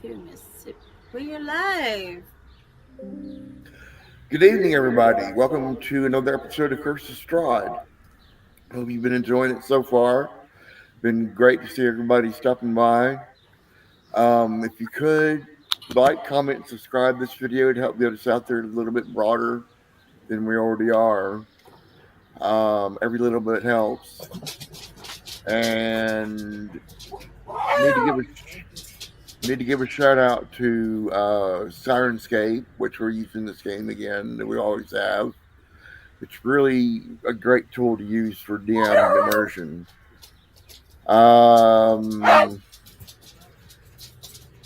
to Mississippi. We're live. Good evening, everybody. Welcome to another episode of Curse of Strahd. Hope you've been enjoying it so far. Been great to see everybody stopping by. If you could like, comment, and subscribe this video to help get us out there a little bit broader than we already are. Every little bit helps. And need to give a shout out to Sirenscape, which we're using this game again that we always have. It's really a great tool to use for DM immersion.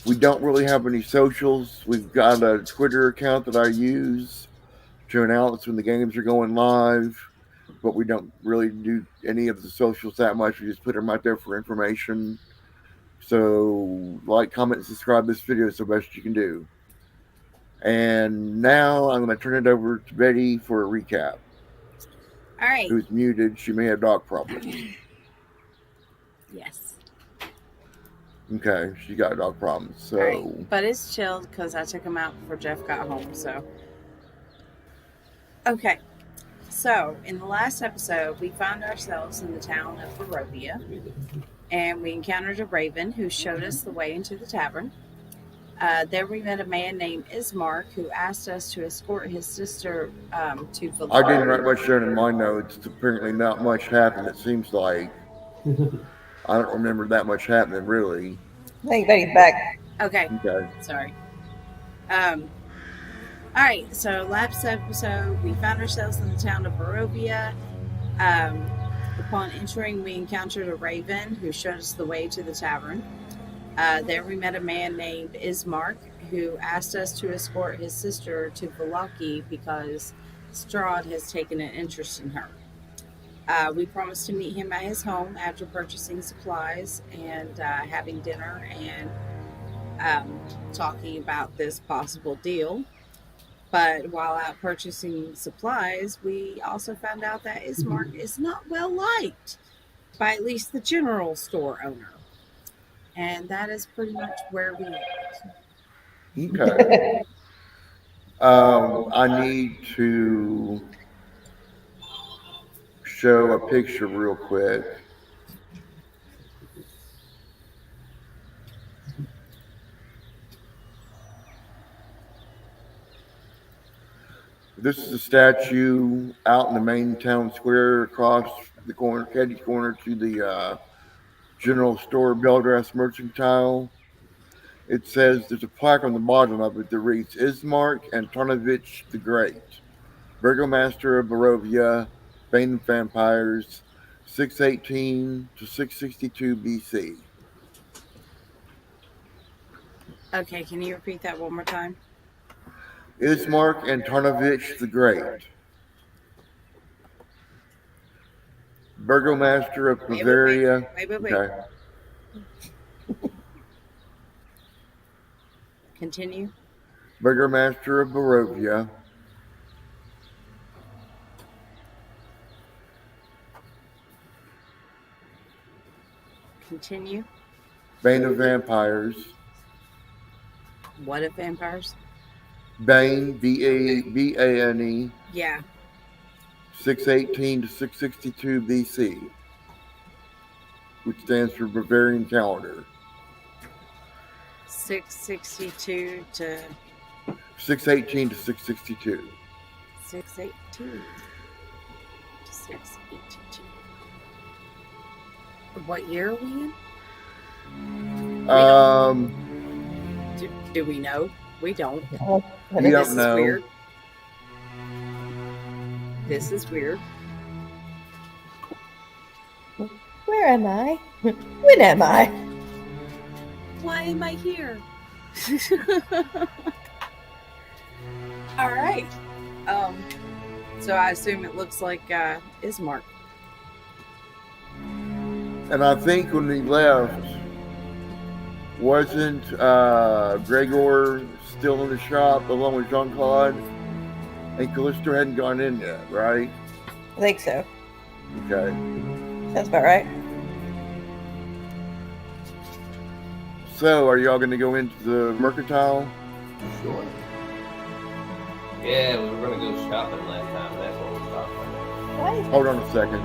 We don't really have any socials. We've got a Twitter account that I use to announce when the games are going live, but we don't really do any of the socials that much. We just put them out there for information. So, like, comment, subscribe this video is the best you can do. And now I'm going to turn it over to Betty for a recap. All right. Who's muted? She may have dog problems. Yes. Okay, she got dog problems. So, right. But it's chilled because I took him out before Jeff got home. So, okay. So, in the last episode, we found ourselves in the town of Barovia, and we encountered a raven who showed us the way into the tavern. There we met a man named Ismark who asked us to escort his sister to Valor. I didn't write much down in my notes. Apparently, not much happened. It seems like I don't remember that much happening, really. I think Betty's back. Okay. Sorry. All right. So last episode, we found ourselves in the town of Barovia. Upon entering, we encountered a raven who showed us the way to the tavern. There we met a man named Ismark who asked us to escort his sister to Valaki because Strahd has taken an interest in her. We promised to meet him at his home after purchasing supplies and having dinner and talking about this possible deal. But while out purchasing supplies, we also found out that Ismark is not well liked by at least the general store owner. And that is pretty much where we end. Okay. I need to show a picture real quick. This is a statue out in the main town square across the corner, Caddy's corner to the general store Bell Dress Mercantile. It says there's a plaque on the bottom of it that reads Ismark Antonovich the Great, Burgomaster of Barovia, Bane of Vampires, 618 to 662 BC. Okay, can you repeat that one more time? Ismark Antonovich the Great, Burgomaster of Bavaria. Wait. Okay. Continue. Burgomaster of Barovia. Continue. Bane of Vampires. What of vampires? Bane, B-A-N-E. Yeah. 618 to 662 BC, which stands for Bavarian calendar. 662 to 618 to 662. 682 to 682. What year are we in? Do we know? We don't. We don't know. Weird. This is weird. Where am I? When am I? Why am I here? All right. So I assume it looks like Ismark. And I think when he left, wasn't Gregor still in the shop along with Jean-Claude? And Callisto hadn't gone in yet, right? I think so. Okay. Sounds about right. So, are y'all going to go into the mercantile? Sure. Yeah, we were going to go shopping last time. That's what we stopped on. Why is Hold on a second.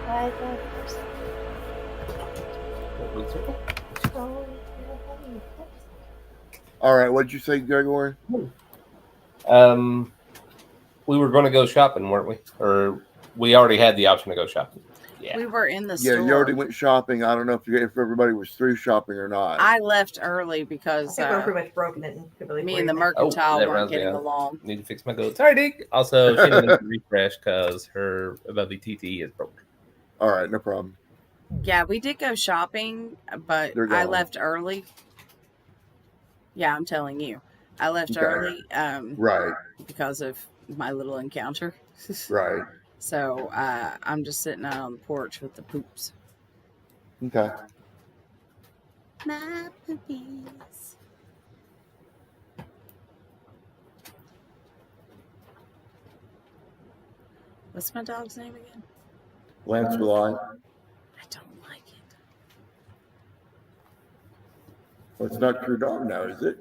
why is that? Oh, All right, what'd you say, Gregor? We were going to go shopping, weren't we? Or we already had the option to go shopping. Yeah. We were in the Yeah, store. you already went shopping. I don't know if everybody was through shopping or not. I left early I because think we're pretty much broken it and could really me and the believe it. mercantile that weren't reminds me, getting I along. need to fix my goat. Sorry, Dick. Also, she needs to refresh because her above the TT is broken. All right, no problem. Yeah, we did go shopping, but They're I gone. left early. Yeah, I'm telling you. I left Okay. early Right, because of my little encounter. right. So I'm just sitting out on the porch with the poops. Okay. My poopies. What's my dog's name again? Lancelot. I don't like it. Well, it's not your dog now, is it?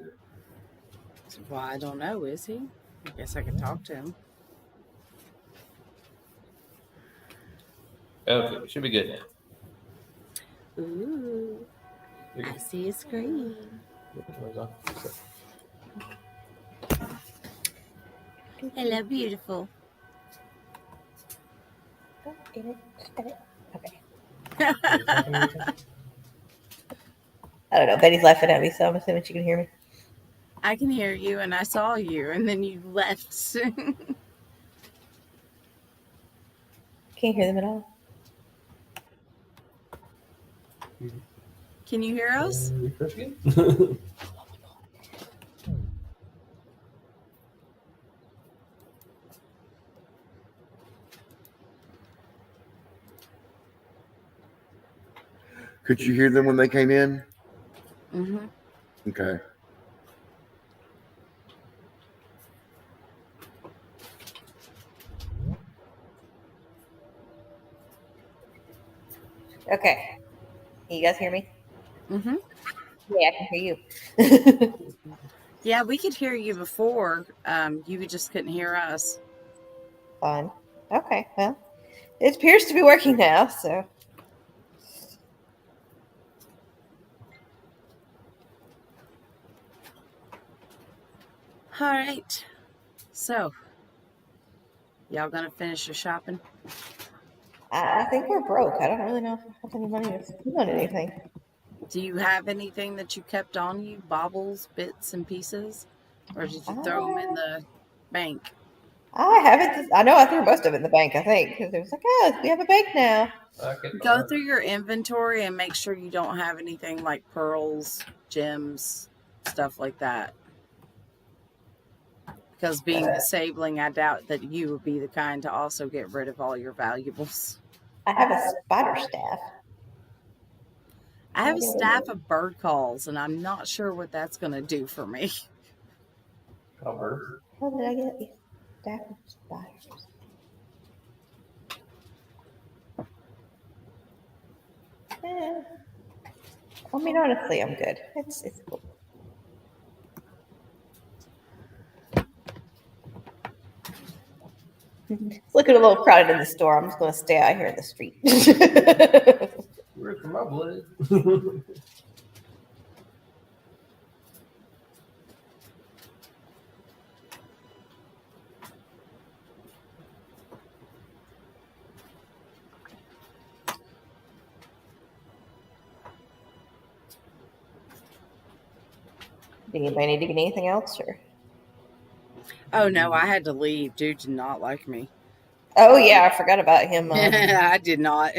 Well, I don't know. Is he? I guess I could talk to him. Okay, we should be good now. Ooh, I see a screen. Hello, beautiful. Get it? Got it? Okay. I don't know. Betty's laughing at me, so I'm assuming she can hear me. I can hear you, and I saw you, and then you left. Can't hear them at all. Can you hear us? Refresh again? Could you hear them when they came in? Mm-hmm. Okay. Okay. Can you guys hear me? Mm-hmm. Yeah, I can hear you. Yeah, we could hear you before. You just couldn't hear us. Fine. Okay. Well, it appears to be working now, so. All right. So, y'all gonna finish your shopping? I think we're broke. I don't really know if I have any money to spend on anything. Do you have anything that you kept on you? Baubles, bits, and pieces? Or did you throw them in the bank? I haven't. I know I threw most of it in the bank, I think, because it was like, oh, we have a bank now. Go through your inventory and make sure you don't have anything like pearls, gems, stuff like that. Because being disabling, I doubt that you would be the kind to also get rid of all your valuables. I have a spider staff. I have a staff of bird calls, and I'm not sure what that's going to do for me. Cover. How did I get a staff of spiders? I mean, honestly, I'm good. It's cool. It's looking a little crowded in the store. I'm just going to stay out here in the street. Where's my blood? Did anybody need to get anything else? Or? Oh, no, I had to leave. Dude did not like me. Oh, yeah, I forgot about him. I did not.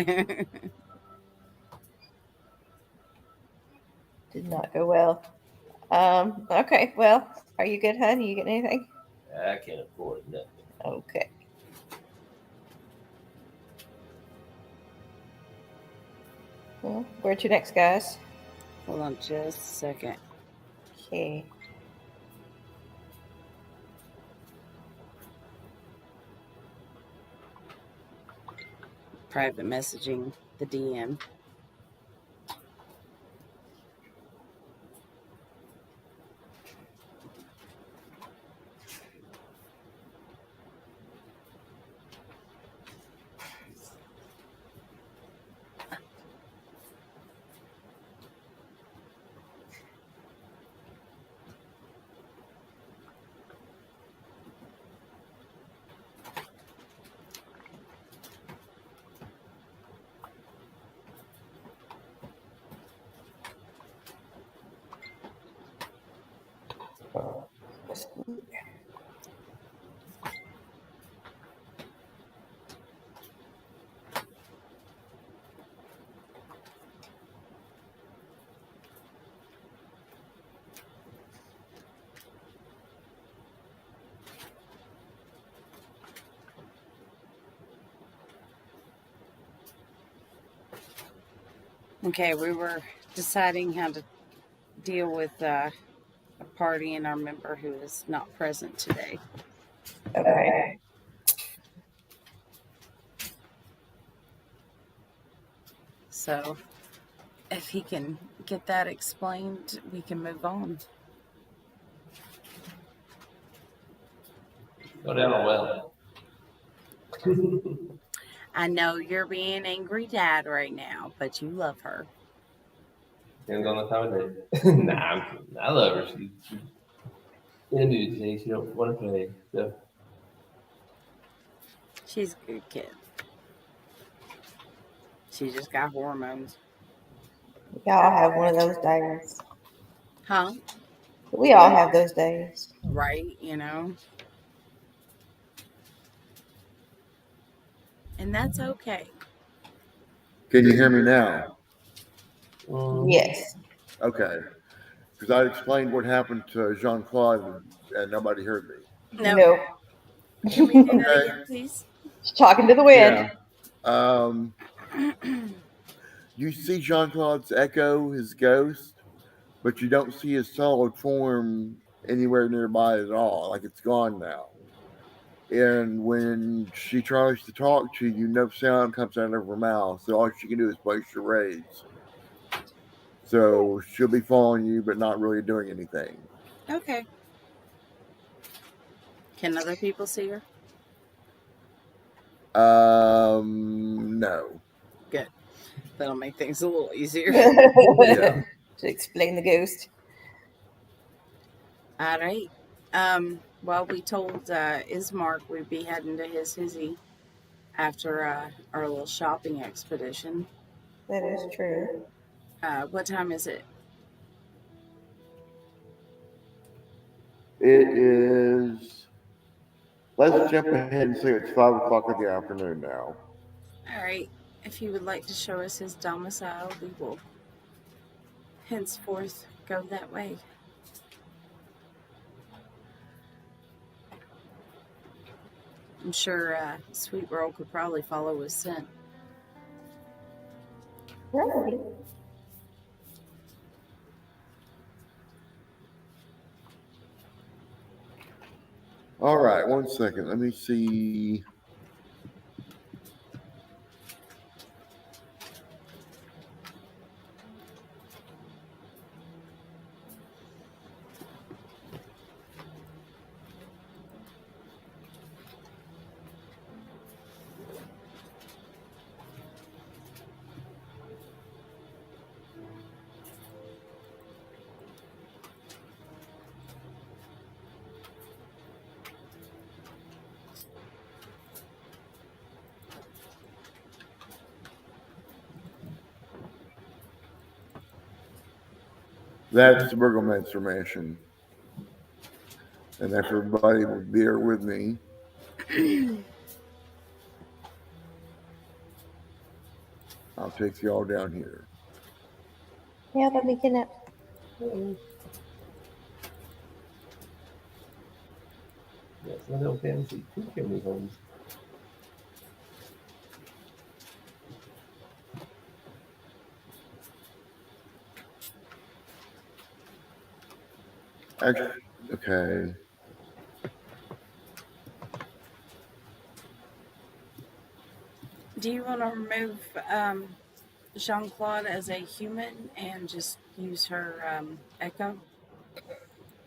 Did not go well. Okay, well, are you good, hon? You get anything? I can't afford nothing. Okay. Well, where to next, guys? Hold on just a second. Okay. Private messaging the DM. Okay, we were deciding how to deal with a party and our member who is not present today. Okay. So, if he can get that explained, we can move on. Go down a well. I know you're being angry dad right now, but you love her. Depends on the time of day. Nah, I'm kidding. I love her. She's in a mood today. She don't want to play. So She's a good kid. She just got hormones. We all have one of those days. Huh? We all have those days. Right, you know? And that's okay. Can you hear me now? Yes. Okay. Because I explained what happened to Jean Claude and nobody heard me. No. Can we do that Okay. again, please? Just talking to the wind. Yeah. You see Jean Claude's echo, his ghost, but you don't see his solid form anywhere nearby at all. Like it's gone now. And when she tries to talk to you, no sound comes out of her mouth. So all she can do is play charades. So she'll be following you, but not really doing anything. Okay. Can other people see her? No. Good. That'll make things a little easier. Yeah. To explain the ghost. All right. Well, we told Ismark we'd be heading to his hizzy after our little shopping expedition. That is true. What time is it? It is. Let's jump ahead and say it's 5 o'clock in the afternoon now. All right. If you would like to show us his domicile, we will henceforth go that way. I'm sure Sweet Roll could probably follow his scent. Probably. All right, 1 second. Let me see. That's the Burgomaster Mansion. And if everybody will bear with me. I'll take you all down here. Yeah, let me get it. yes, I don't fancy two chimney homes. Actually, okay. Do you want to remove Jean Claude as a human and just use her echo?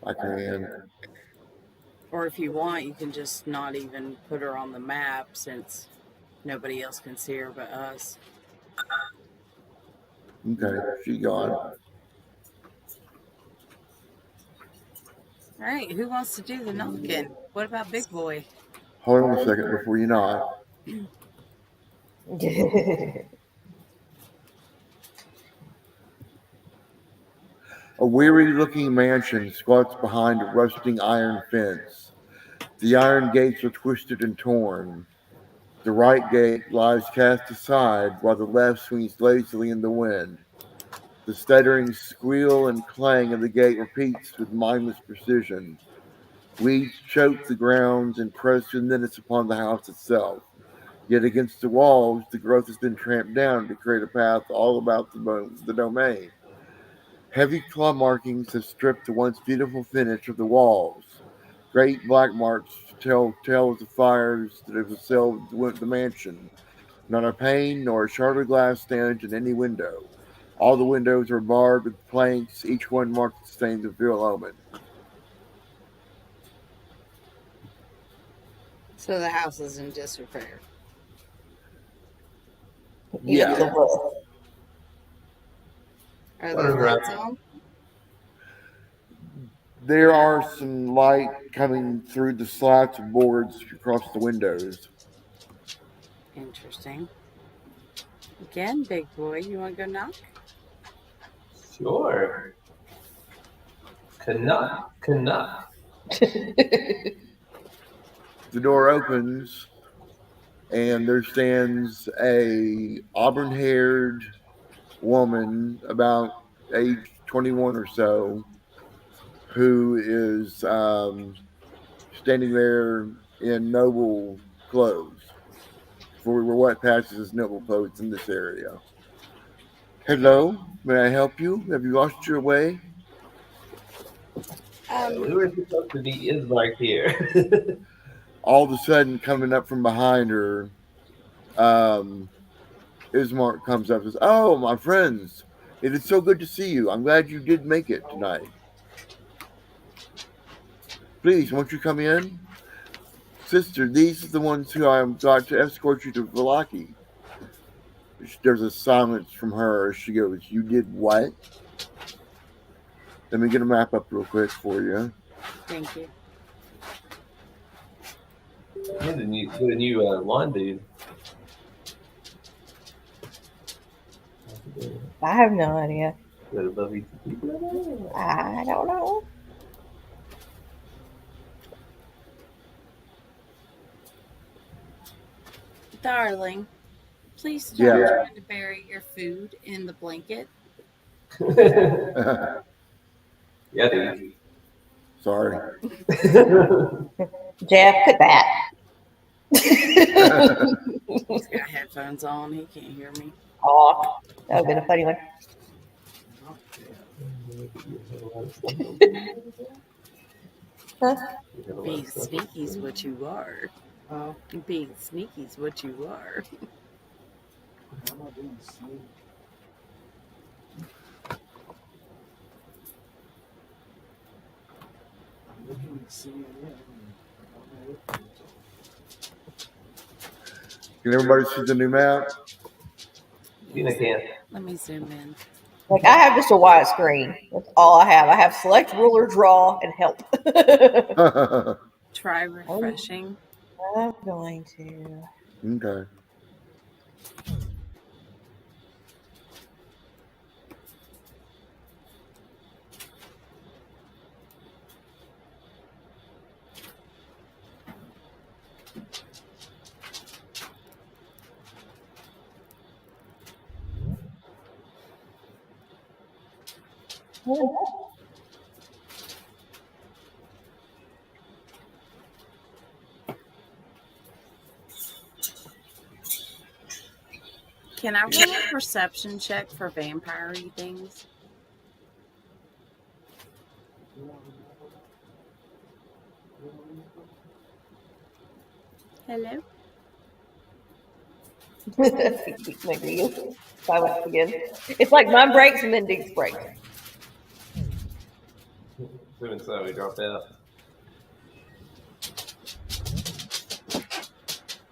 I can. Or if you want, you can just not even put her on the map since nobody else can see her but us. Okay, she gone. All right, who wants to do the knocking? What about Big Boy? Hold on a second before you knock. A weary-looking mansion squats behind a rusting iron fence. The iron gates are twisted and torn. The right gate lies cast aside, while the left swings lazily in the wind. The stuttering squeal and clang of the gate repeats with mindless precision. Weeds choke the grounds and press with minutes upon the house itself. Yet against the walls, the growth has been tramped down to create a path all about the domain. Heavy claw markings have stripped the once beautiful finish of the walls. Great black marks tell tales of fires that have assailed the mansion. Not a pane nor a shard of glass stands in any window. All the windows are barred with planks, each one marked with stains of ill omen. So the house is in disrepair. Even Yeah, the roof. Are What the are lights on? there are some light coming through the slats of boards across the windows. Interesting. Again, big boy, you want to go knock? Sure. Canuck. The door opens, and there stands a auburn-haired woman about age 21 or so, who is standing there in noble clothes, for what passes as noble clothes in this area. Hello, may I help you? Have you lost your way? We were supposed to be Ismark here. All of a sudden, coming up from behind her, um, Ismark comes up and says, "Oh, my friends, it is so good to see you. I'm glad you did make it tonight. Please, won't you come in? Sister, these are the ones who I'm got to escort you to Velaki." There's a silence from her as she goes, "You did what?" Let me get a map up real quick for you. Thank you. Get a new lawn, dude. I have no idea. Got a lovely people. I don't know. Darling, please stop Yeah. trying to bury your food in the blanket. Yeah, dude. Sorry. Jeff, put that. He's got headphones on. He can't hear me. Oh, that would have been a funny one. Huh? Being sneaky's what you are. Being sneaky's what you are. I'm not doing sneak. I'm looking at CNN. Can everybody see the new map? I can. Let me zoom in. Like, I have just a wide screen. That's all I have. I have select, ruler, draw, and help. Try refreshing. I'm going to. Okay. Can I run a perception check for vampire-y things? Hello? Maybe you silence again. It's like mine breaks and then Deke's breaks. Doing so, we dropped out.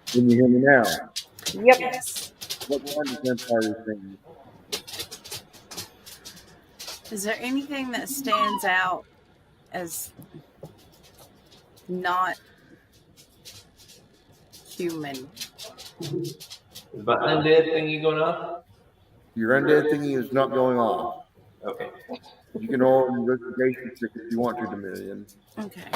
Can you hear me now? Yep. Yes. What kind of vampire thing? Is there anything that stands out as not human? Is my undead thingy going off? Your undead thingy is not going off. Okay. You can roll an investigation check if you want to, Dominion. Okay.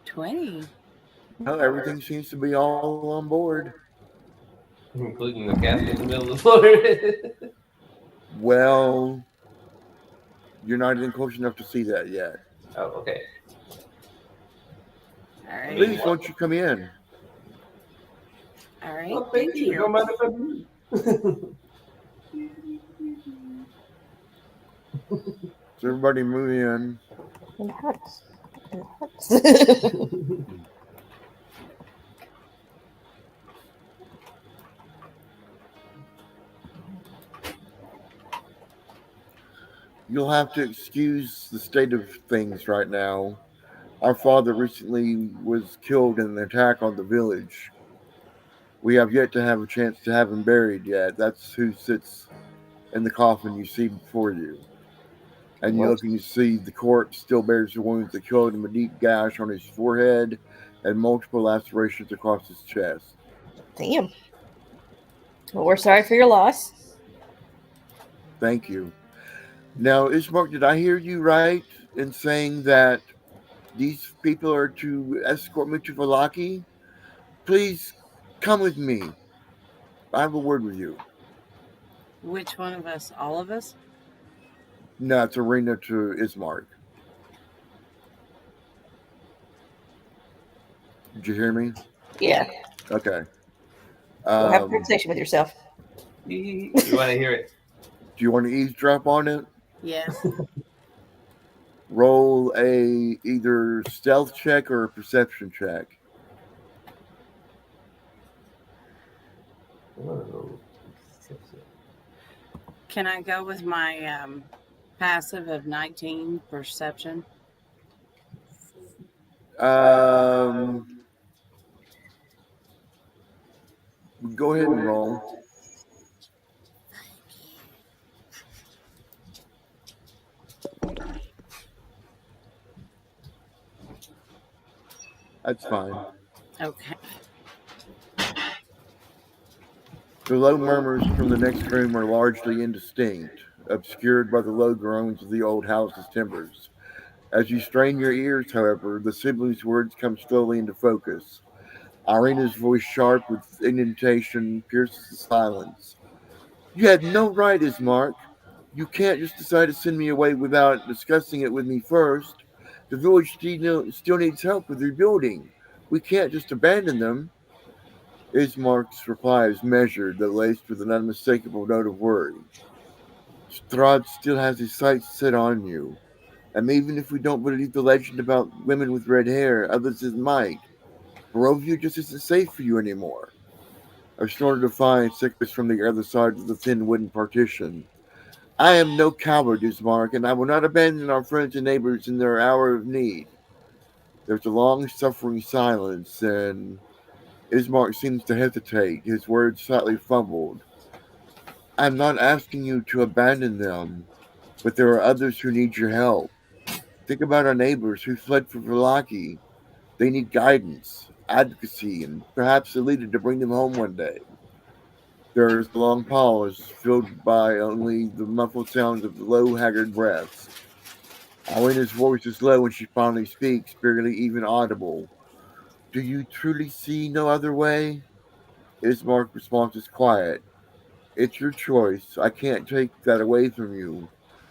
$20. Well, everything seems to be all on board. Including the cat in the middle of the floor. Well, You're not even close enough to see that yet. Oh, okay. All right. Please, won't you come in? All right. Oh, Thank You you. don't mind if I do? So everybody move in. It hurts. It hurts. You'll have to excuse the state of things right now. Our father recently was killed in an attack on the village. We have yet to have a chance to have him buried yet. That's who sits in the coffin you see before you. And you What? look and you see the corpse still bears the wounds that killed him, a deep gash on his forehead and multiple lacerations across his chest. Damn. Well, we're sorry for your loss. Thank you. Now, Ismark, did I hear you right in saying that these people are to escort me to Valaki? Please come with me. I have a word with you. Which one of us? All of us? No, it's Arena to Ismark. Did you hear me? Yeah. Okay. Go have a Do conversation with yourself. You want to hear it? you want to eavesdrop on it? Yes. Roll a either stealth check or a perception check. Oh. Can I go with my passive of 19 perception? Go ahead and roll. That's fine. Okay. The low murmurs from the next room are largely indistinct, obscured by the low groans of the old house's timbers. As you strain your ears, however, the siblings' words come slowly into focus. Irina's voice, sharp with indignation, pierces the silence. You had no right, Ismark. You can't just decide to send me away without discussing it with me first. The village still needs help with rebuilding. We can't just abandon them. Ismark's reply is measured, though laced with an unmistakable note of worry. Strahd still has his sights set on you, and even if we don't believe the legend about women with red hair, others might. Barovia just isn't safe for you anymore. A snort of defiance echoes from the other side of the thin wooden partition. I am no coward, Ismark, and I will not abandon our friends and neighbors in their hour of need. There's a long, suffering silence, and Ismark seems to hesitate, his words slightly fumbled. I'm not asking you to abandon them, but there are others who need your help. Think about our neighbors who fled for Velaki. They need guidance, advocacy, and perhaps a leader to bring them home one day. There is a long pause, filled by only the muffled sounds of low, haggard breaths. Alina's voice is low when she finally speaks, barely even audible. Do you truly see no other way? Ismark's response is quiet. It's your choice. I can't take that away from you.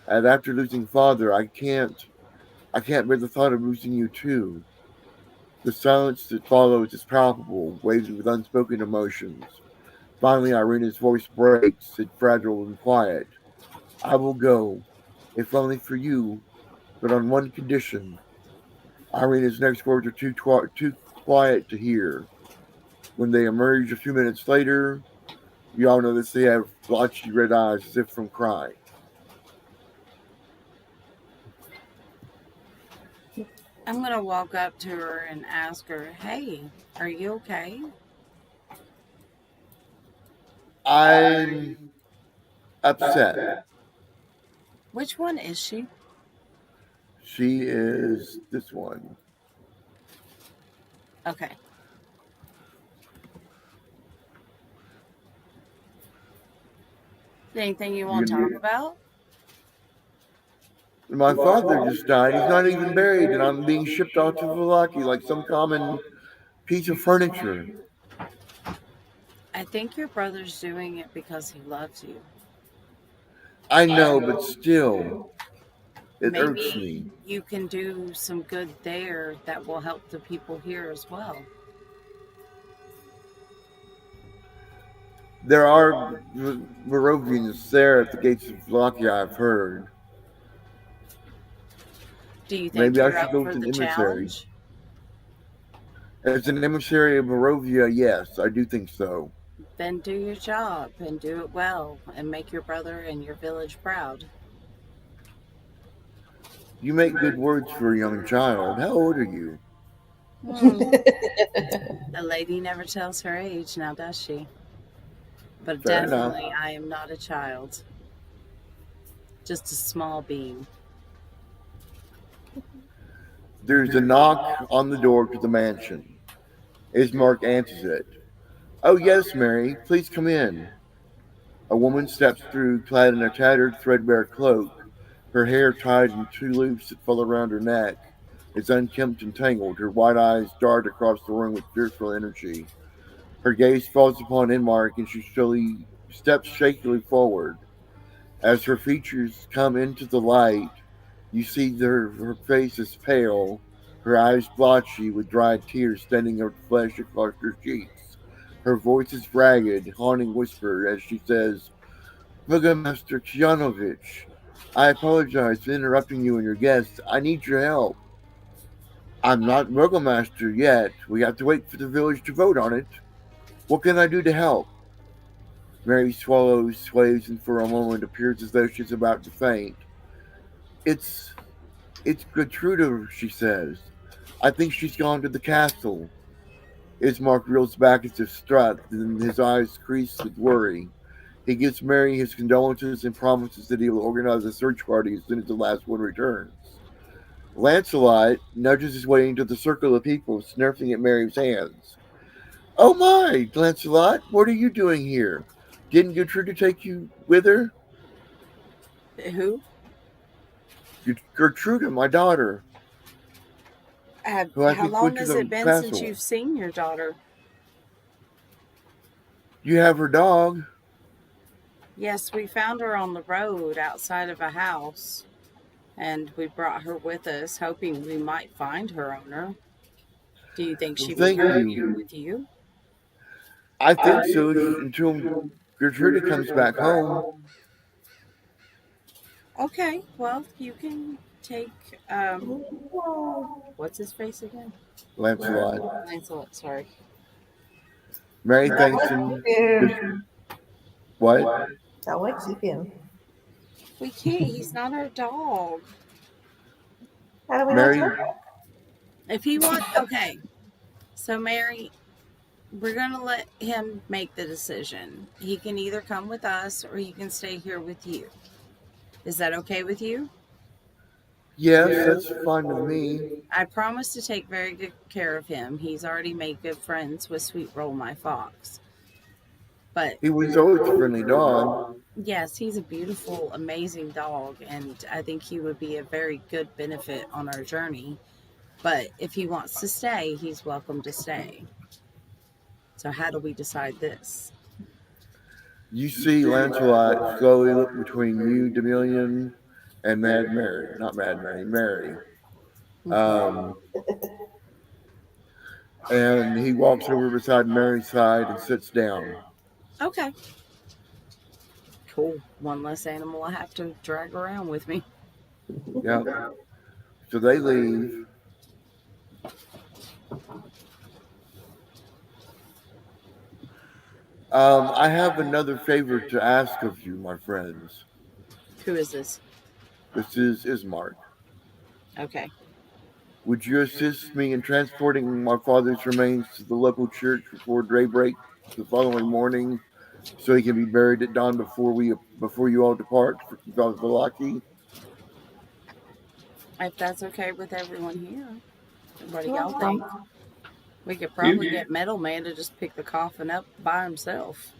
And after losing father, I can't bear the thought of losing you too. The silence that follows is palpable, weighted with unspoken emotions. Finally, Irina's voice breaks, it's fragile and quiet. I will go, if only for you, but on one condition. Irina's next words are too quiet to hear. When they emerge a few minutes later, you all notice they have blotchy red eyes as if from crying. I'm going to walk up to her and ask her, hey, are you okay? I'm upset. Which one is she? She is this one. Okay. Anything you want to talk about? My father just died. He's not even buried, and I'm being shipped off to Valaki like some common piece of furniture. I think your brother's doing it because he loves you. I know, but still. It irks Maybe me. you can do some good there that will help the people here as well. There are Barovians there at the gates of Vlachia, I've heard. Do you think Maybe I you're should up go for with an the emissary. challenge? As an emissary of Barovia, yes, I do think so. Then do your job and do it well and make your brother and your village proud. You make good words for a young child. How old are you? Hmm. A lady never tells her age, now does she? But Fair enough. definitely, I am not a child. Just a small being. There's a knock on the door to the mansion. Ismark answers it. Oh, yes, Mary, please come in. A woman steps through, clad in a tattered, threadbare cloak. Her hair tied in two loops that fall around her neck is unkempt and tangled. Her white eyes dart across the room with fearful energy. Her gaze falls upon Inmark, and she slowly steps shakily forward. As her features come into the light, you see her face is pale, her eyes blotchy with dried tears standing out flesh across her cheeks. Her voice is ragged, haunting whisper as she says, Burgomaster Kjanovich, I apologize for interrupting you and your guests. I need your help. I'm not Burgomaster yet. We have to wait for the village to vote on it. What can I do to help? Mary swallows, sways, and for a moment appears as though she's about to faint. It's it's Gertruda, she says. I think she's gone to the castle. Ismark reels back as if struck, and his eyes crease with worry. He gives Mary his condolences and promises that he will organize a search party as soon as the last one returns. Lancelot nudges his way into the circle of people, sniffing at Mary's hands. Oh my, Lancelot, what are you doing here? Didn't Gertrude take you with her? Who? Gertrude, my daughter, who I How think went long to has it the been since castle. you've seen your daughter? You have her dog. Yes, we found her on the road outside of a house, and we brought her with us, hoping we might find her owner. Do you think she would Thank come you. with you? I think so until Gertrude comes back home. Okay, well, you can take, what's his face again? Lancelot. Lancelot, sorry. Mary thanks him. What? I'll wait keep him. We can't, he's not our dog. How do we Mary, know? If he wants, okay. So, Mary, we're going to let him make the decision. He can either come with us or he can stay here with you. Is that okay with you? yes, that's fine with me. I promise to take very good care of him. He's already made good friends with Sweet Roll, my fox. But He was always a friendly dog. yes, he's a beautiful, amazing dog, and I think he would be a very good benefit on our journey. But if he wants to stay, he's welcome to stay. So how do we decide this? You see Lancelot slowly look between you, Demillion, and Mad Mary. Not Mad Mary, Mary. And he walks over beside Mary's side and sits down. Okay. Cool. One less animal I have to drag around with me. Yep. So they leave. I have another favor to ask of you, my friends. Who is this? This is Ismark. Okay. Would you assist me in transporting my father's remains to the local church before daybreak the following morning, so he can be buried at dawn before you all depart for Valaki? If that's okay with everyone here. What do y'all think? We could probably get Metal Man to just pick the coffin up by himself.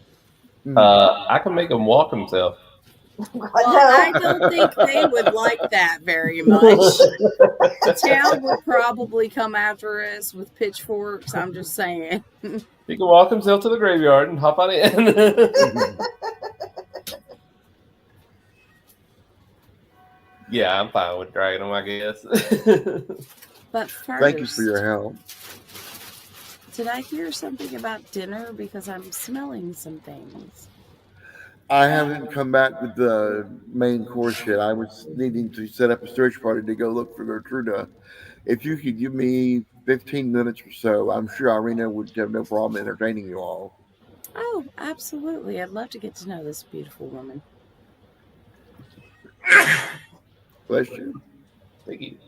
I can make him walk himself. Well, I don't think they would like that very much. The town would probably come after us with pitchforks. I'm just saying. He can walk himself to the graveyard and hop on in. Yeah, I'm fine with dragging them, I guess. But first, Thank you for your help. did I hear something about dinner? Because I'm smelling some things. I haven't come back with the main course yet. I was needing to set up a search party to go look for Gertruda. If you could give me 15 minutes or so, I'm sure Irina would have no problem entertaining you all. Oh, absolutely. I'd love to get to know this beautiful woman. Bless you. Thank you.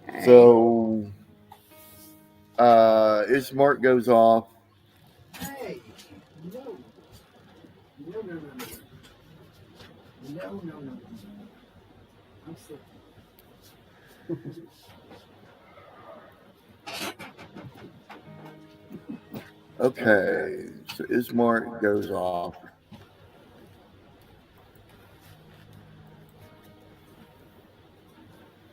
All right. So, Ismark goes off. Hey, no. No, no, no, no. No, no, no, no. I'm sick. Okay, so Ismark goes off.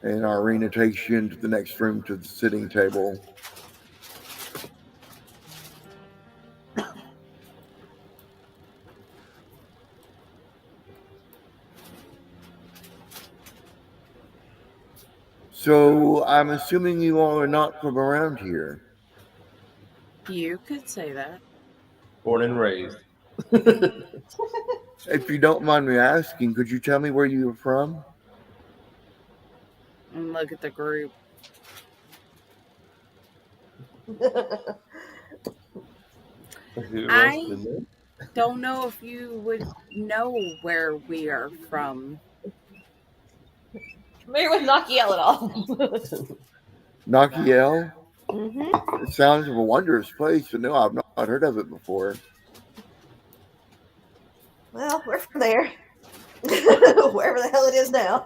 And Irina takes you into the next room to the sitting table. So I'm assuming you all are not from around here. You could say that. Born and raised. If you don't mind me asking, could you tell me where you are from? And look at the group. Who I- wants to know? Don't know if you would know where we are from. Familiar with Nakiel at all? Nakiel? Mm-hmm. It sounds of a wondrous place, but no, I've not heard of it before. Well, we're from there. Wherever the hell it is now.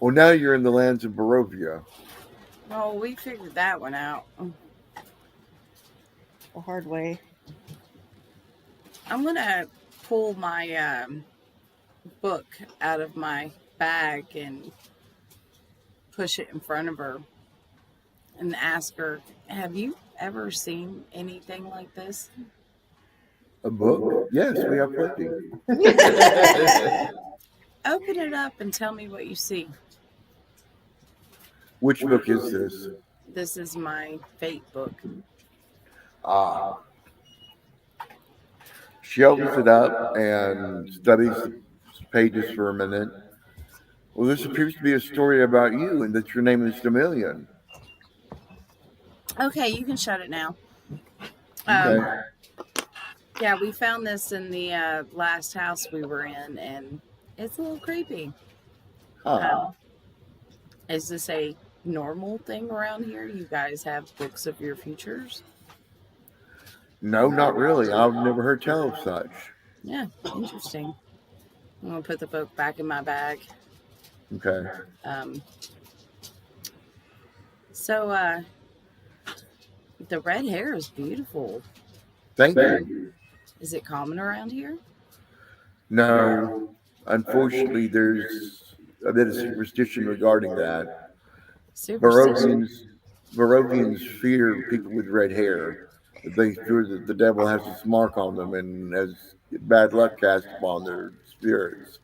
Well, now you're in the lands of Barovia. Oh, we figured that one out. The hard way. I'm gonna pull my book out of my bag and push it in front of her and ask her, have you ever seen anything like this? A book? Yes, we have plenty. Open it up and tell me what you see. Which book is this? This is my fate book. Ah. She opens it up and studies the pages for a minute. Well, this appears to be a story about you and that your name is Demillion. Okay, you can shut it now. Okay. Yeah, we found this in the last house we were in, and it's a little creepy. Ah. Is this a normal thing around here? You guys have books of your futures? No, not really. I've never heard tell of such. Yeah, interesting. I'm going to put the book back in my bag. Okay. So, the red hair is beautiful. Thank you. Is it common around here? No, unfortunately, there's a bit of superstition regarding that. Superstition. Barovians fear people with red hair. They fear that the devil has this mark on them and has bad luck cast upon their spirits.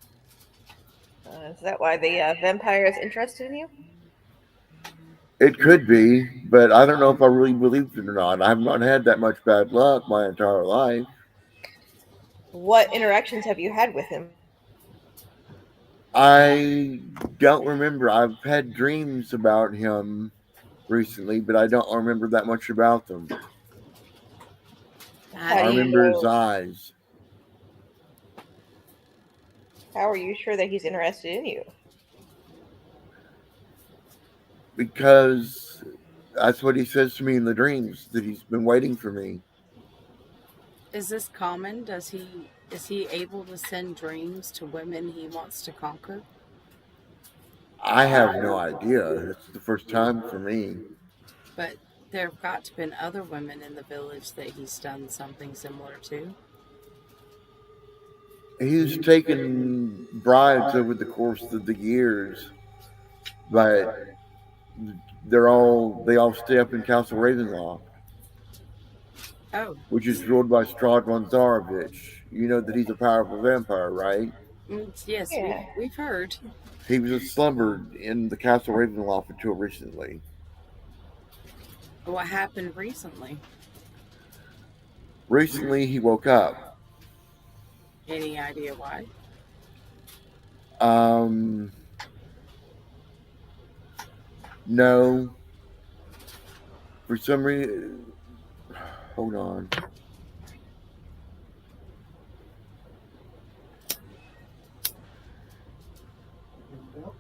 Is that why the vampire is interested in you? It could be, but I don't know if I really believe it or not. I've not had that much bad luck my entire life. What interactions have you had with him? I don't remember. I've had dreams about him recently, but I don't remember that much about them. I remember his eyes. How are you sure that he's interested in you? Because that's what he says to me in the dreams, that he's been waiting for me. Is this common? Is he able to send dreams to women he wants to conquer? I have no idea. It's the first time for me. But there have got to have been other women in the village that he's done something similar to. He's taken brides over the course of the years, but they all stay up in Castle Ravenloft. Oh, which is ruled by Strahd Zarovich. You know that he's a powerful vampire, right? yes, Yeah. we've heard. He was slumbered in the Castle Ravenloft until recently. What happened recently? Recently, he woke up. Any idea why? Um, no. For some reason, hold on. Well,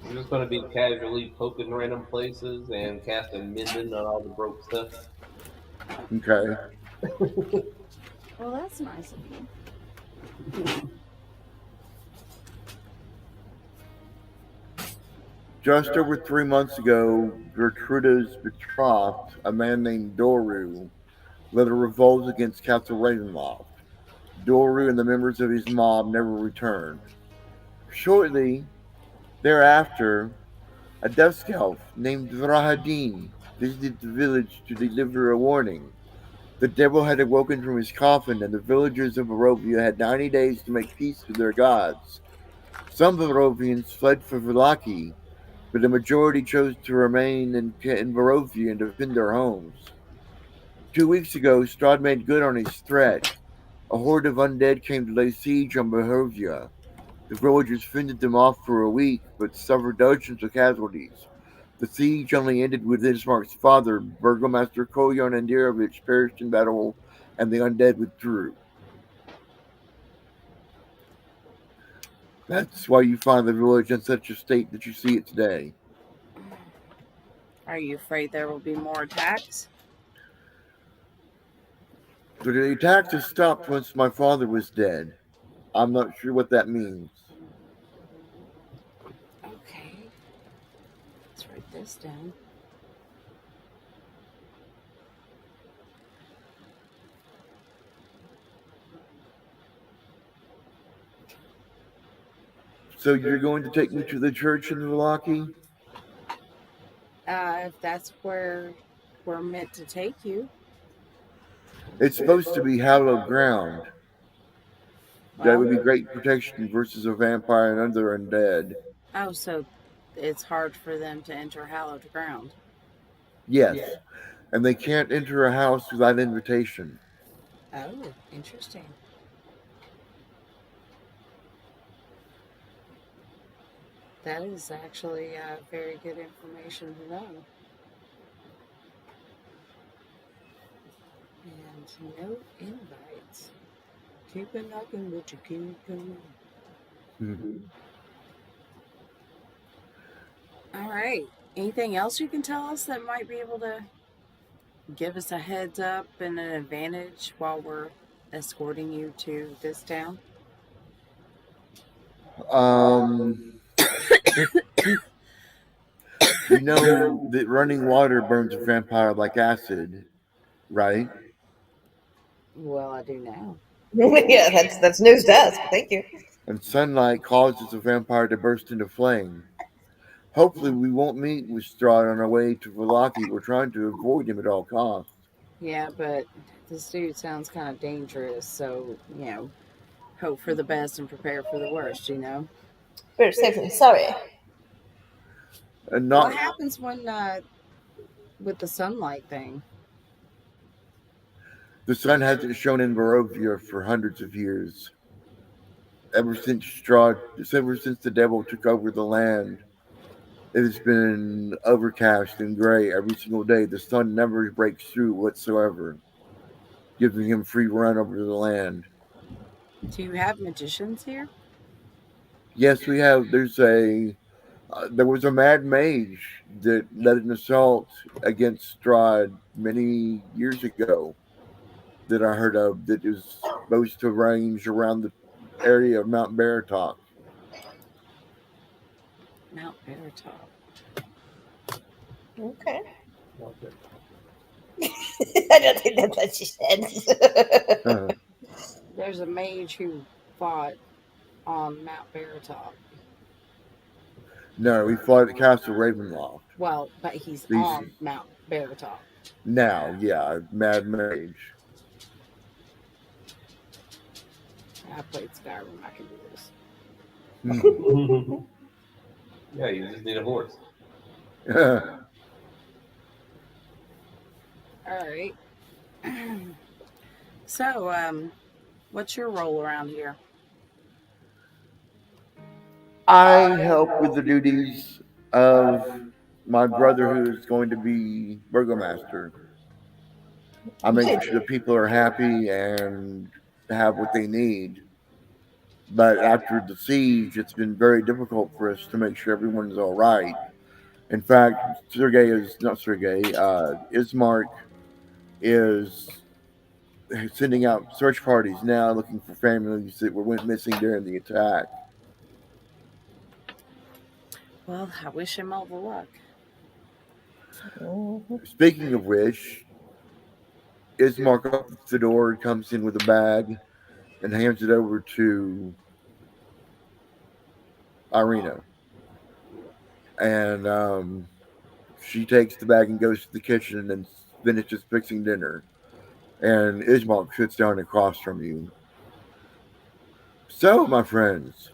We're just gonna be casually poking random places and casting mending on all the broke stuff. Okay. Well, that's nice of you. Just over 3 months ago, Gertruda's betrothed, a man named Doru, led a revolt against Castle Ravenloft. Doru and the members of his mob never returned. Shortly thereafter, a death elf named Vrahadin visited the village to deliver a warning. The devil had awoken from his coffin, and the villagers of Barovia had 90 days to make peace with their gods. Some Barovians fled for Vallaki, but the majority chose to remain in Barovia and defend their homes. 2 weeks ago, Strahd made good on his threat. A horde of undead came to lay siege on Barovia. The villagers fended them off for a week, but suffered dozens of casualties. The siege only ended with Ismark's father, Burgomaster Kolyon Andirovich, perished in battle, and the undead withdrew. That's why you find the village in such a state that you see it today. Are you afraid there will be more attacks? So the attacks have stopped once my father was dead. I'm not sure what that means. Okay. Let's write this down. So you're going to take me to the church in Vallaki? If that's where we're meant to take you. It's supposed to be hallowed ground. That would be Well, great protection versus a vampire and other undead. oh, so it's hard for them to enter hallowed ground. Yes, and they can't enter a house without invitation. Oh, interesting. That is actually very good information to know. And no invites. Keep it knocking, but you keep going. All right. Anything else you can tell us that might be able to give us a heads up and an advantage while we're escorting you to this town? You know that running water burns a vampire like acid, right? Well, I do now. Yeah, that's news to us. Thank you. And sunlight causes a vampire to burst into flame. Hopefully, we won't meet with Strahd on our way to Vallaki. We're trying to avoid him at all costs. Yeah, but this dude sounds kind of dangerous, so, hope for the best and prepare for the worst, Better safe than sorry. And What not happens when, with the sunlight thing? the sun hasn't shone in Barovia for hundreds of years. Ever since the devil took over the land, it has been overcast and gray every single day. The sun never breaks through whatsoever, giving him free run over the land. Do you have magicians here? Yes, we have. There was a mad mage that led an assault against Strahd many years ago that I heard of that is supposed to range around the area of Mount Baratok. Mount Baratop. Okay. Okay. I don't think that's what she said. There's a mage who fought on Mount Baratop. No, he fought at Castle Ravenloft. Well, but he's These on Mount Baratop. now, yeah, Mad Mage. I played Skyrim. I can do this. Yeah, you just need a horse. All right. So, what's your role around here? I help with the duties of my brother, who's going to be burgomaster. I make sure the people are happy and have what they need. But after the siege, it's been very difficult for us to make sure everyone's all right. In fact, Sergei is not Sergei. Ismark is sending out search parties now, looking for families that went missing during the attack. Well, I wish him all the luck. Speaking of which, Ismark opens the door and comes in with a bag and hands it over to Irina. And she takes the bag and goes to the kitchen and finishes fixing dinner. And Ismark sits down across from you. So, my friends,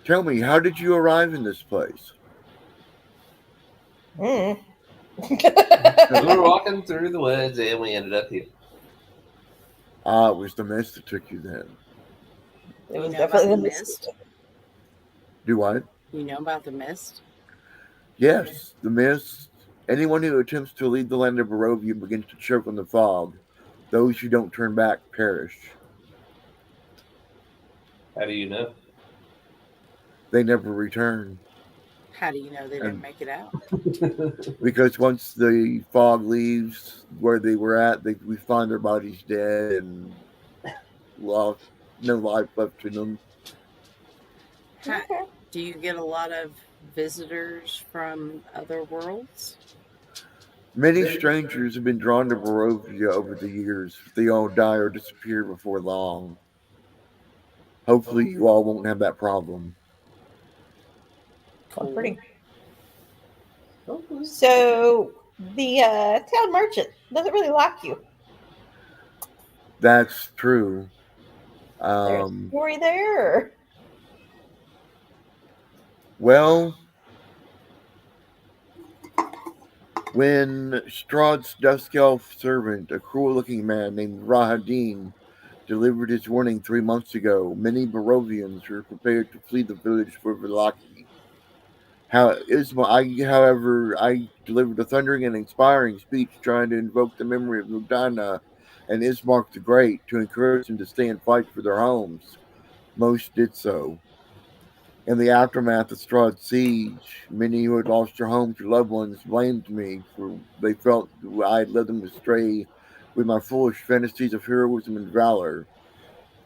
tell me, how did you arrive in this place? We were walking through the woods and we ended up here. Ah, it was the mist that took you then. It You was know definitely about the the mist. mist? Do what? You know about the mist? Yes, the mist. Anyone who attempts to leave the land of Barovia begins to choke on the fog. Those who don't turn back perish. How do you know? They never return. How do you know they didn't And make it out? because once the fog leaves where they were at, we find their bodies dead and lost, no life left in them. Ha- Do you get a lot of visitors from other worlds? Many strangers have been drawn to Barovia over the years. They all die or disappear before long. Hopefully, you all won't have that problem. Oh, Cool. pretty. So the town merchant doesn't really like you. That's true. There's a story there. Or... Well, when Strahd's dusk elf servant, a cruel looking man named Rahadin, delivered his warning 3 months ago, many Barovians were prepared to flee the village for Villaki. However, I delivered a thundering and inspiring speech trying to invoke the memory of Ludana and Ismark the Great to encourage them to stay and fight for their homes. Most did so. In the aftermath of Strahd's siege, many who had lost their homes or loved ones blamed me for they felt I had led them astray with my foolish fantasies of heroism and valor.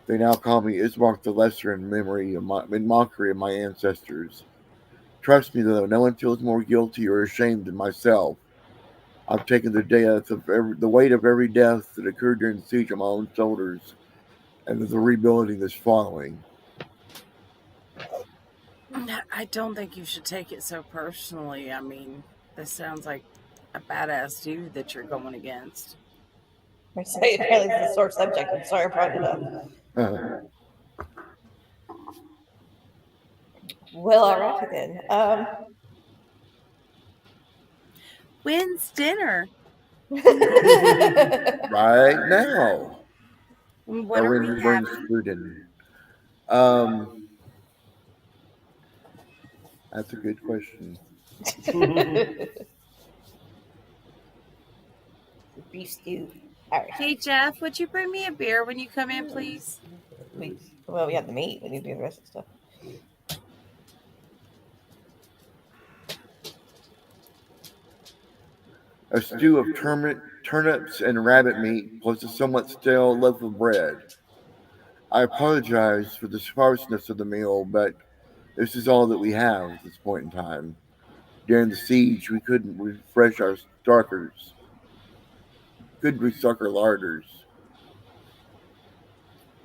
They now call me Ismark the Lesser in mockery of my ancestors. Trust me, though, no one feels more guilty or ashamed than myself. I've taken the weight of every death that occurred during the siege on my own shoulders, and of the rebuilding that's following. I don't think you should take it so personally. I mean, this sounds like a badass dude that you're going against. I say apparently it's a sore subject. I'm sorry I brought it up. Well, alrighty then. When's dinner? Right now, What are we Arena brings having? food in. Um, that's a good question. Beef stew. All right. Hey, Jeff, would you bring me a beer when you come in, please? Well, we have the meat. We need to do the rest of the stuff. A stew of turnips and rabbit meat, plus a somewhat stale loaf of bread. I apologize for the sparseness of the meal, but this is all that we have at this point in time. During the siege, we couldn't refresh our couldn't restock our larders.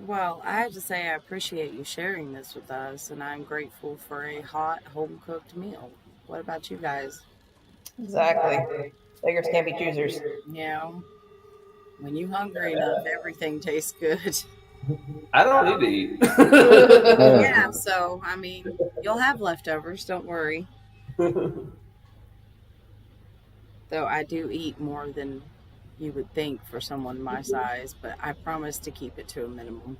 Well, I have to say I appreciate you sharing this with us, and I'm grateful for a hot, home cooked meal. What about you guys? Exactly. Beggars can't be choosers. You know, when you hungry enough, everything tastes good. I don't need to eat. Yeah, so I mean, you'll have leftovers, don't worry. Though I do eat more than you would think for someone my size, but I promise to keep it to a minimum,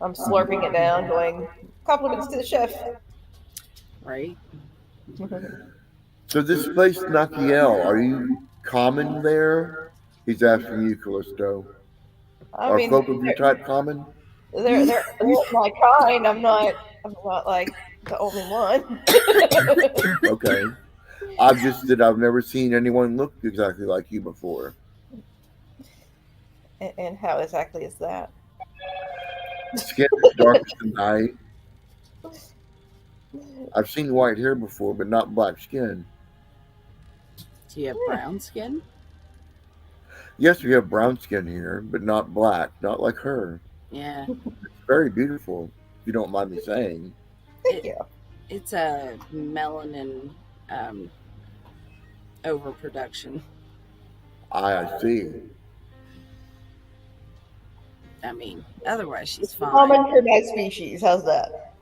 I'm slurping it down, going, compliments to the chef. right? So this place, Nakiel, are you common there? He's asking you, Callisto. I Are mean, folk of your type common? they're my kind. I'm not like the only one. Okay. I've never seen anyone look exactly like you before. And how exactly is that? Skin as dark as the night. I've seen white hair before, but not black skin. Do you have brown skin? Yes, we have brown skin here, but not black, not like her. Yeah, It's very beautiful, if you don't mind me saying. Thank it you. it's a melanin um, overproduction. I see. I mean, otherwise she's fine. Common for my species. How's that?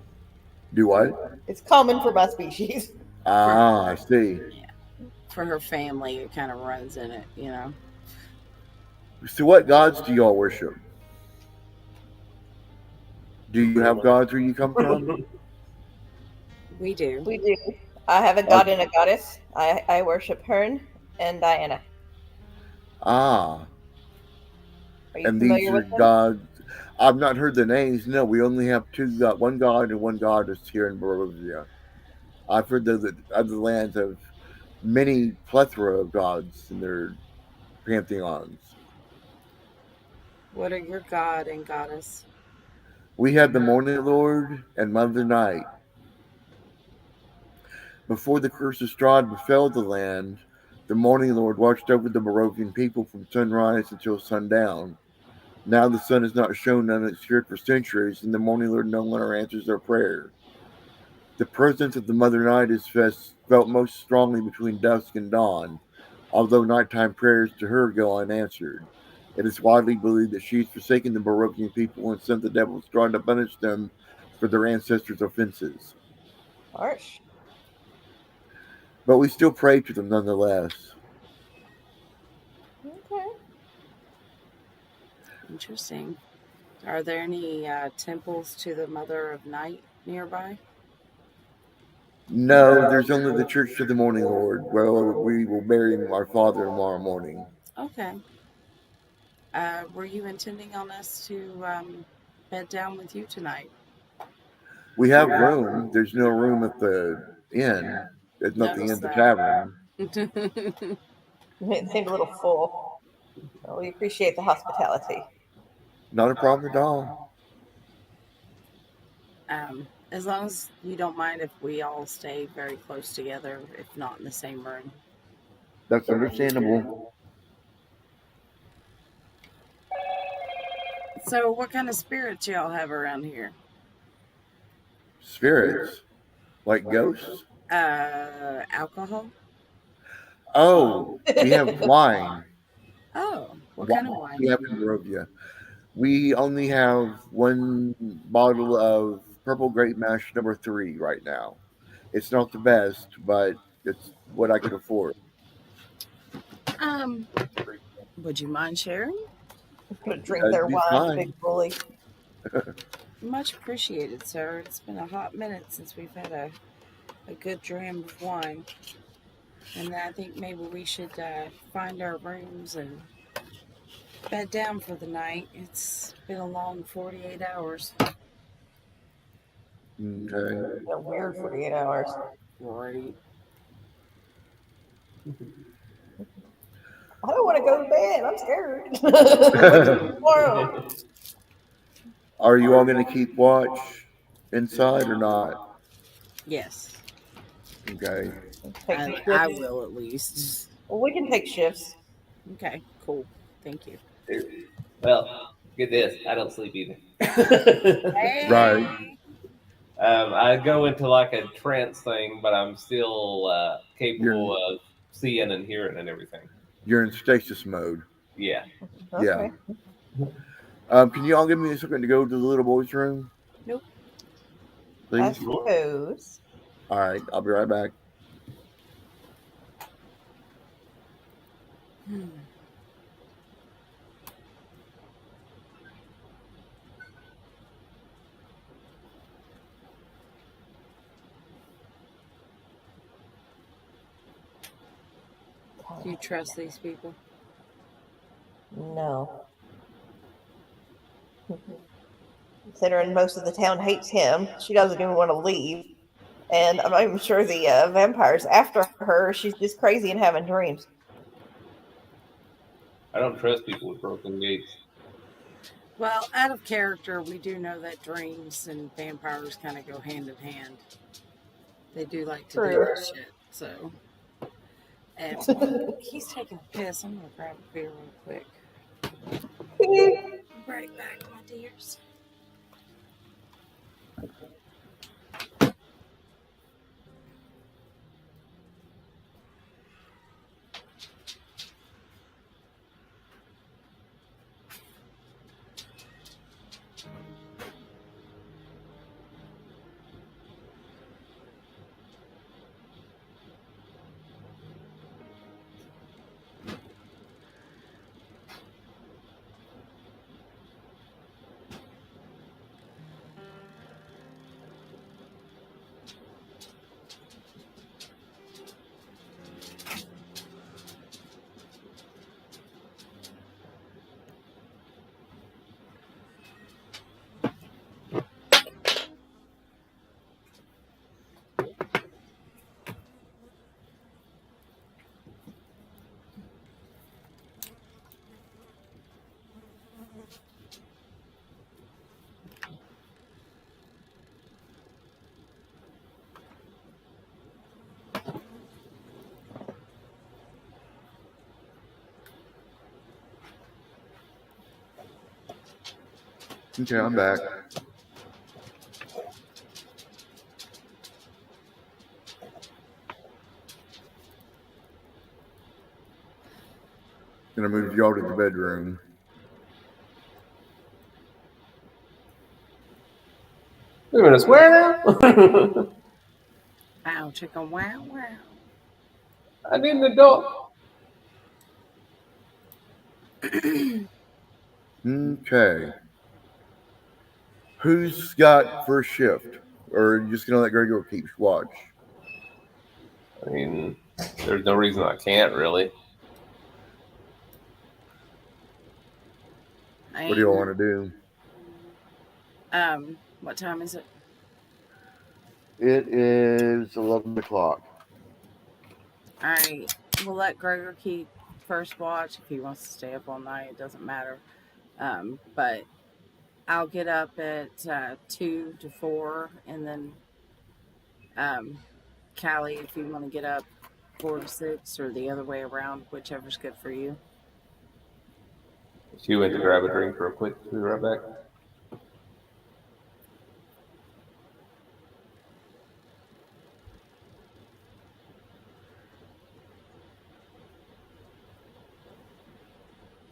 Do what? It's common for my species. Ah, I see. For her family, it kind of runs in it, you know. So what gods do y'all worship? Do you have gods where you come from? We do. We do. I have a god and a goddess. I worship Hearn and Diana. Ah, Are you and these familiar are with them? gods. I've not heard the names. No, we only have one god and one goddess here in Barovia. I've heard that the other lands have many plethora of gods in their pantheons. What are your god and goddess? We have the Morning Lord and Mother Night. Before the Curse of Strahd befell the land, the Morning Lord watched over the Barovian people from sunrise until sundown. Now the sun has not shone unobscured for centuries, and the Morning Lord no longer answers their prayer. The presence of the Mother Night is felt most strongly between dusk and dawn, although nighttime prayers to her go unanswered. It is widely believed that she has forsaken the Barovian people and sent the devil Strahd to punish them for their ancestors' offenses. Harsh. But we still pray to them nonetheless. Okay. Interesting. Are there any temples to the Mother of Night nearby? No, there's only the Church to the Morning Lord, where we will bury our father tomorrow morning. Okay. Were you intending on us to bed down with you tonight? We have room. There's no room at the inn. There's nothing in Notice the that. tavern. It seemed a little full. Well, we appreciate the hospitality. Not a problem at all. As long as you don't mind if we all stay very close together, if not in the same room. That's understandable. So, what kind of spirits y'all have around here? Spirits? Like ghosts? Alcohol? Oh, we have wine. Oh, what kind of wine? We have in Barovia. We only have one bottle of purple grape mash number 3 right now. It's not the best, but it's what I could afford. Um, would you mind sharing? I'm gonna drink That'd their be wine, fine. big bully. Much appreciated, sir. It's been a hot minute since we've had a good dram of wine. And I think maybe we should find our rooms and bed down for the night. It's been a long 48 hours. Okay. A weird 48 hours. Right. I don't want to go to bed. I'm scared. Tomorrow. Are you all going to keep watch inside or not? Yes. Okay. Take I shifts. will at least. Well, we can take shifts. Okay, cool. Thank you. Well, get this, I don't sleep either. Hey. Right. I go into like a trance thing, but I'm still capable of seeing and hearing and everything. You're in stasis mode. Yeah. Okay. Can you all give me a second to go to the little boy's room? Nope. I Please. suppose. All right, I'll be right back. Do you trust these people? No. Considering most of the town hates him, she doesn't even want to leave. And I'm not even sure the vampires after her. She's just crazy and having dreams. I don't trust people with broken gates. Well, out of character, we do know that dreams and vampires kind of go hand in hand. They do like to do True. that shit. So, and he's taking a piss. I'm gonna grab a beer real quick. Right back, my dears. Okay, I'm back. Gonna move y'all to the bedroom. Wait a minute, swear now? Wow, chicken, wow, wow. I need an adult. Okay. Who's got first shift? Or are you just gonna let Gregor keep watch? I mean, there's no reason I can't really. What do you all want to do? What time is it? It is 11 o'clock. All right, we'll let Gregor keep first watch if he wants to stay up all night. It doesn't matter. But I'll get up at 2 to 4, and then Callie, if you want to get up 4 to 6, or the other way around, whichever's good for you. She went to grab a drink real quick. Be right back.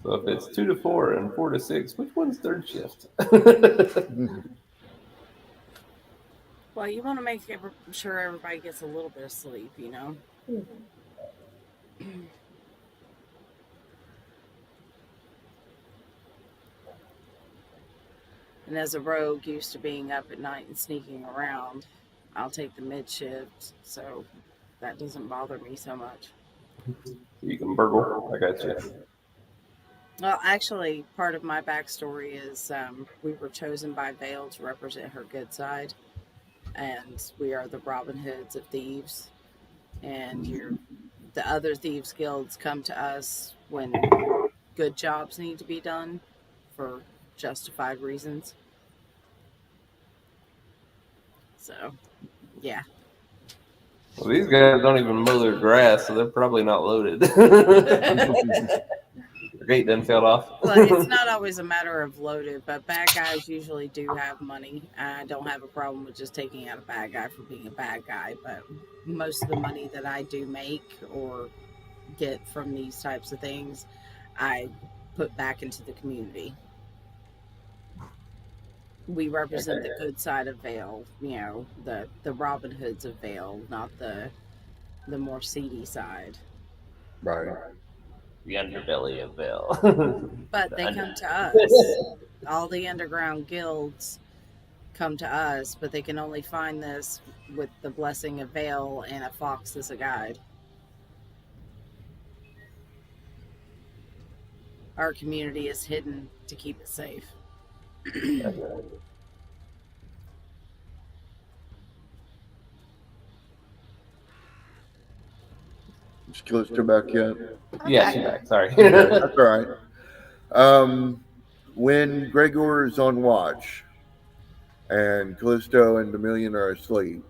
So if it's 2 to 4 and 4 to 6, which one's third shift? Well, you want to make sure everybody gets a little bit of sleep, you know? And as a rogue used to being up at night and sneaking around, I'll take the mid shift, so that doesn't bother me so much. You can burgle. I got you. Well, actually, part of my backstory is we were chosen by Vale to represent her good side, and we are the Robin Hoods of thieves. And the other thieves guilds come to us when good jobs need to be done for justified reasons. So, yeah. Well, these guys don't even mow their grass, so they're probably not loaded. gate done fell off. Well, it's not always a matter of loaded, but bad guys usually do have money. I don't have a problem with just taking out a bad guy for being a bad guy, but most of the money that I do make or get from these types of things, I put back into the community. We represent the good side of Vale, the Robin Hoods of Vale, not the more seedy side. Right. The underbelly of Vale. But they Under- come to us. All the underground guilds come to us, but they can only find this with the blessing of Vale and a fox as a guide. Our community is hidden to keep it safe. Is Callisto back yet? Yeah, she's back. Sorry. Okay, that's all right. When Gregor is on watch and Callisto and the Million are asleep,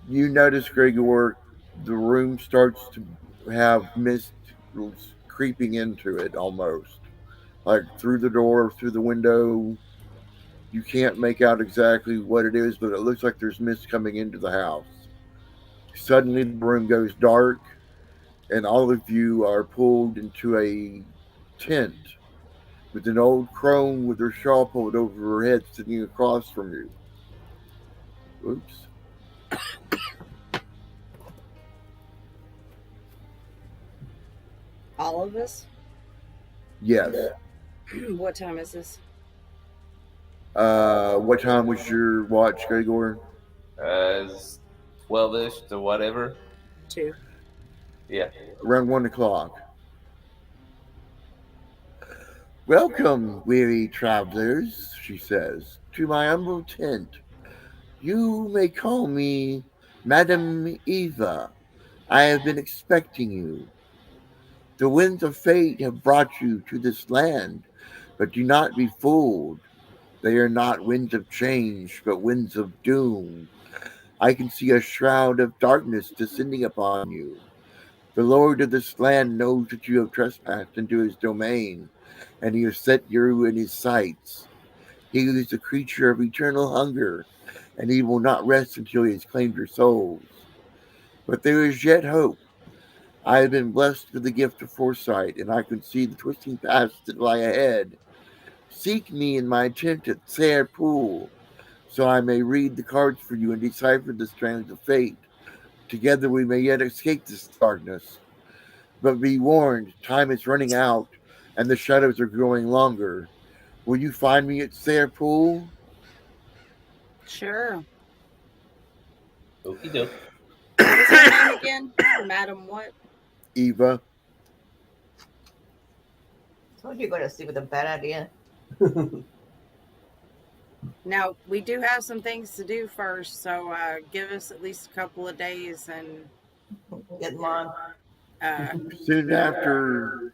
you notice, Gregor, the room starts to have mist creeping into it almost. Like through the door, through the window. You can't make out exactly what it is, but it looks like there's mist coming into the house. Suddenly, the room goes dark, and all of you are pulled into a tent with an old crone with her shawl pulled over her head sitting across from you. Oops. All of us? Yes. What time is this? What time was your watch, Gregor? It's 12-ish to whatever. 2. Yeah. Around 1 o'clock. Welcome, weary travelers, she says, to my humble tent. You may call me Madame Eva. I have been expecting you. The winds of fate have brought you to this land, but do not be fooled. They are not winds of change, but winds of doom. I can see a shroud of darkness descending upon you. The Lord of this land knows that you have trespassed into his domain, and he has set you in his sights. He is a creature of eternal hunger, and he will not rest until he has claimed your souls. But there is yet hope. I have been blessed with the gift of foresight, and I can see the twisting paths that lie ahead. Seek me in my tent at Sayre Pool, so I may read the cards for you and decipher the strands of fate. Together we may yet escape this darkness. But be warned, time is running out, and the shadows are growing longer. Will you find me at Sayre Pool? Sure. Okie doke. What was her name again? Madam what? Eva. Told you going to sleep with a bad idea. Now, we do have some things to do first, so give us at least a couple of days and Get in line. Soon after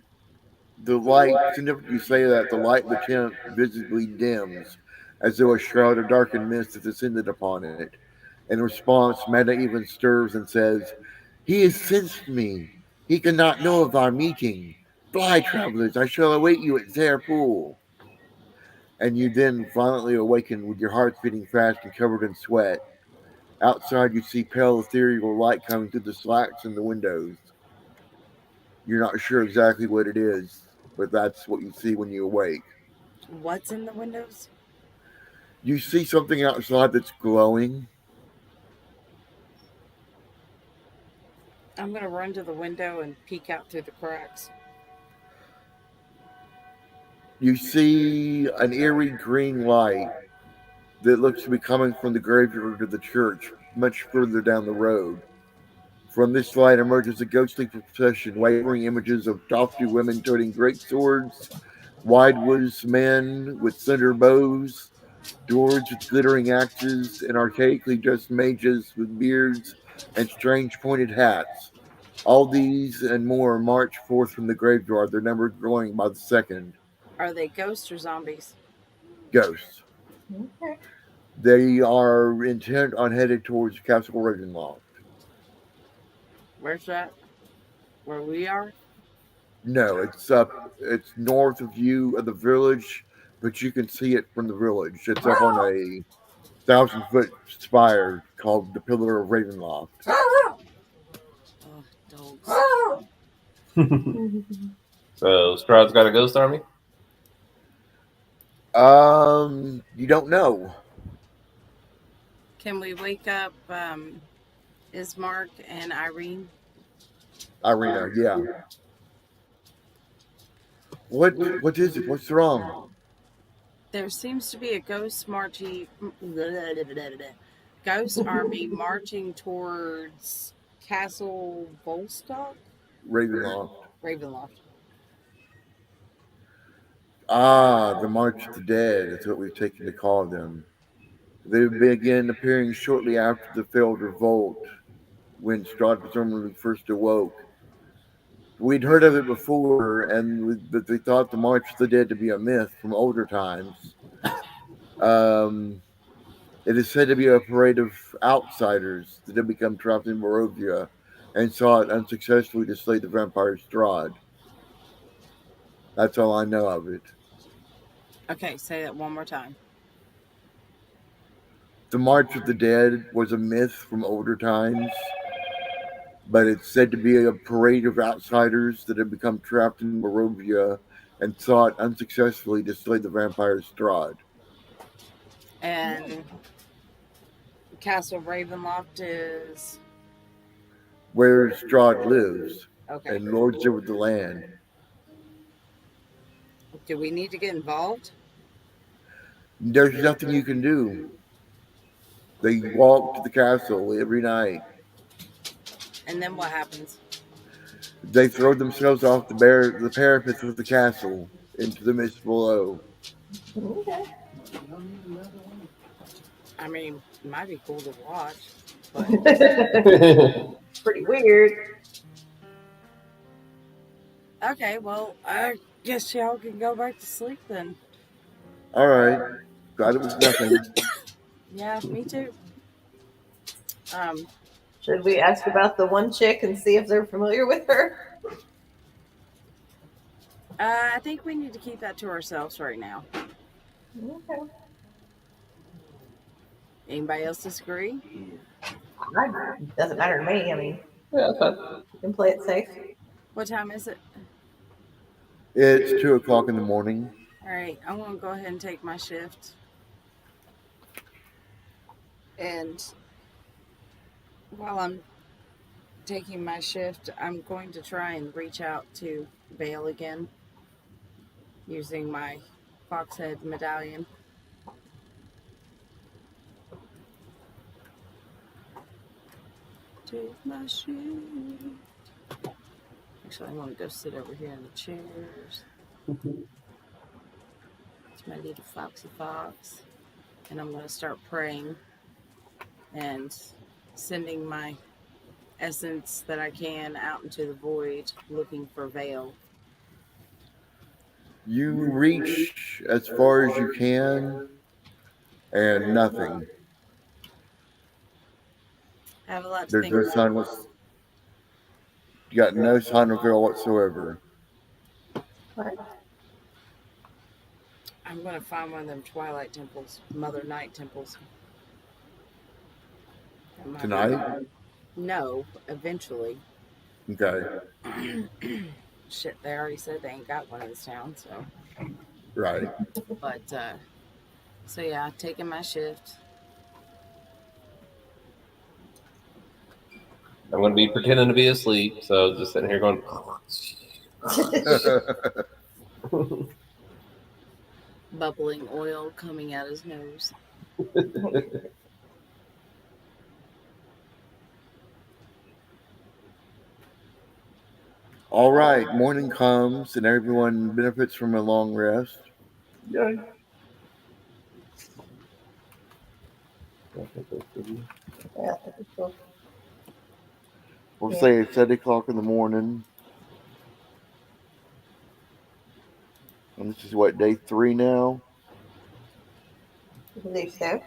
you say that, the light in the tent visibly dims, as though a shroud of darkened mist has descended upon it. In response, Meta even stirs and says, "He has sensed me. He cannot know of our meeting. Fly, travelers, I shall await you at Zare Pool." And you then violently awaken with your heart beating fast and covered in sweat. Outside, you see pale ethereal light coming through the slats in the windows. You're not sure exactly what it is, but that's what you see when you awake. what's in the windows? You see something outside that's glowing. I'm going to run to the window and peek out through the cracks. You see an eerie green light that looks to be coming from the graveyard of the church, much further down the road. From this light emerges a ghostly procession, wavering images of lofty women toting great swords, wide-woods men with slender bows, dwarves with glittering axes, and archaically dressed mages with beards and strange pointed hats. All these and more march forth from the graveyard, their numbers growing by the second. Are they ghosts or zombies? Ghosts. Okay. They are intent on headed towards Castle Ravenloft. Where's that? Where we are? No, it's up. It's north of you of the village, but you can see it from the village. It's up on a 1,000-foot spire called the Pillar of Ravenloft. Oh, dogs. So Strahd's got a ghost army? You don't know. Can we wake up Ismark and Irene? Irina, yeah. What is it? What's wrong? There seems to be a ghost ghost army marching towards Castle Volstock? Ravenloft. Ravenloft. The March of the Dead is what we've taken to call them. They began appearing shortly after the failed revolt, when Strahd presumably first awoke. We'd heard of it before, but they thought the March of the Dead to be a myth from older times. It is said to be a parade of outsiders that had become trapped in Barovia and sought unsuccessfully to slay the vampire Strahd. That's all I know of it. Okay, say that one more time. The March of the Dead was a myth from older times, but it's said to be a parade of outsiders that had become trapped in Barovia and sought unsuccessfully to slay the vampire Strahd. And Castle Ravenloft is Where Strahd lives okay. and lords over the land. Do we need to get involved? There's nothing you can do. They walk to the castle every night. And then what happens? They throw themselves off the parapets of the castle into the mist below. Okay. I mean, it might be cool to watch, but Pretty weird. okay, well, I guess y'all can go back to sleep then. All right. Glad it was nothing. Yeah, me too. Should we ask about the one chick and see if they're familiar with her? I think we need to keep that to ourselves right now. Okay. Anybody else disagree? Doesn't matter to me. I mean, Yeah, that's fine. you can play it safe. What time is it? It's 2:00 in the morning. All right, I'm going to go ahead and take my shift. And while I'm taking my shift, I'm going to try and reach out to Vale again using my Foxhead medallion. Take my shift. Actually, I'm going to go sit over here in the chairs. It's my little foxy fox. And I'm going to start praying and sending my essence that I can out into the void looking for Vale. You reach as far as you can, and nothing. I have a lot to There's think no about. sign of. You got no sign of Vale whatsoever. Right. I'm going to find one of them Twilight temples, Mother Night temples. Tonight? No, eventually. Okay. Shit, they already said they ain't got one in this town, so. Right. But, so yeah, taking my shift. I'm going to be pretending to be asleep, so just sitting here going. Bubbling oil coming out his nose. All right. Morning comes, and everyone benefits from a long rest. Yay. Yeah. We'll say it's 8:00 in the morning. And this is what, day 3 now? I believe so.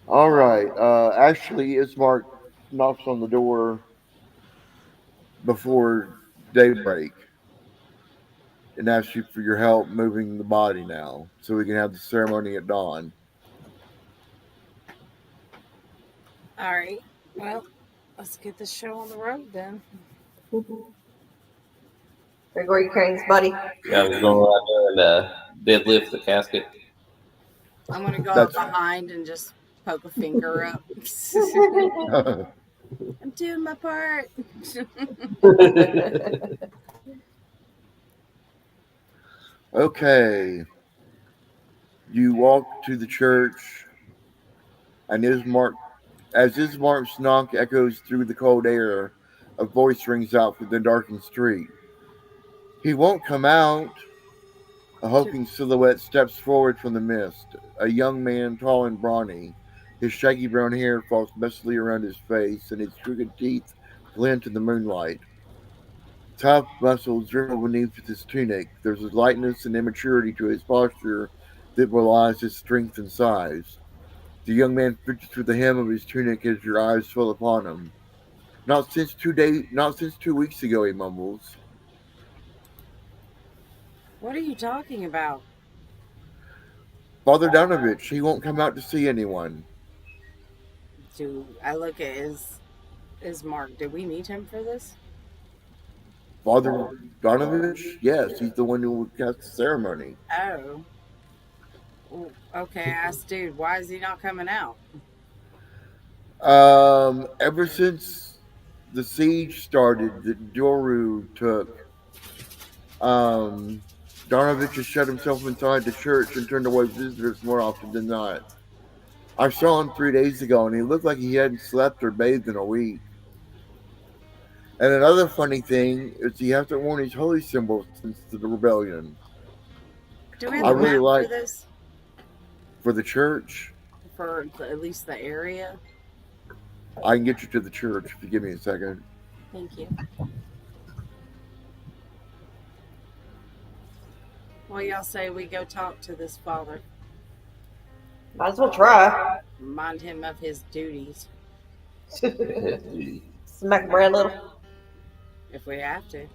All right. Actually, Ismark knocks on the door before daybreak and asks you for your help moving the body now so we can have the ceremony at dawn. All right. Well, let's get this show on the road then. Gregory Crane's buddy. Yeah, I was going right there and deadlift the casket. I'm gonna go up That's behind and just poke a finger up. I'm doing my part. okay. You walk to the church, and as Ismark's knock echoes through the cold air, a voice rings out from the darkened street. He won't come out. A hulking silhouette steps forward from the mist. A young man, tall and brawny. His shaggy brown hair falls messily around his face, and his crooked teeth glint in the moonlight. Tough muscles dribble beneath his tunic. There's a lightness and immaturity to his posture that belies his strength and size. The young man reaches for the hem of his tunic as your eyes fall upon him. Not since 2 weeks ago, he mumbles. What are you talking about? Father Donovich, he won't come out to see anyone. Do I look at his Mark? Did we meet him for this? Father Donovich? Yes, he's the one who cast the ceremony. Oh. Well, okay, I asked dude, why is he not coming out? Ever since the siege started that Doru took, Donovich has shut himself inside the church and turned away visitors more often than not. I saw him 3 days ago, and he looked like he hadn't slept or bathed in a week. And another funny thing is he hasn't worn his holy symbols since the rebellion. Do we have I a really map like for this? for the church. For at least the area? I can get you to the church if you give me a second. Thank you. Well, y'all say we go talk to this father. Might as well try. Remind him of his duties Smack him around a little. if we have to.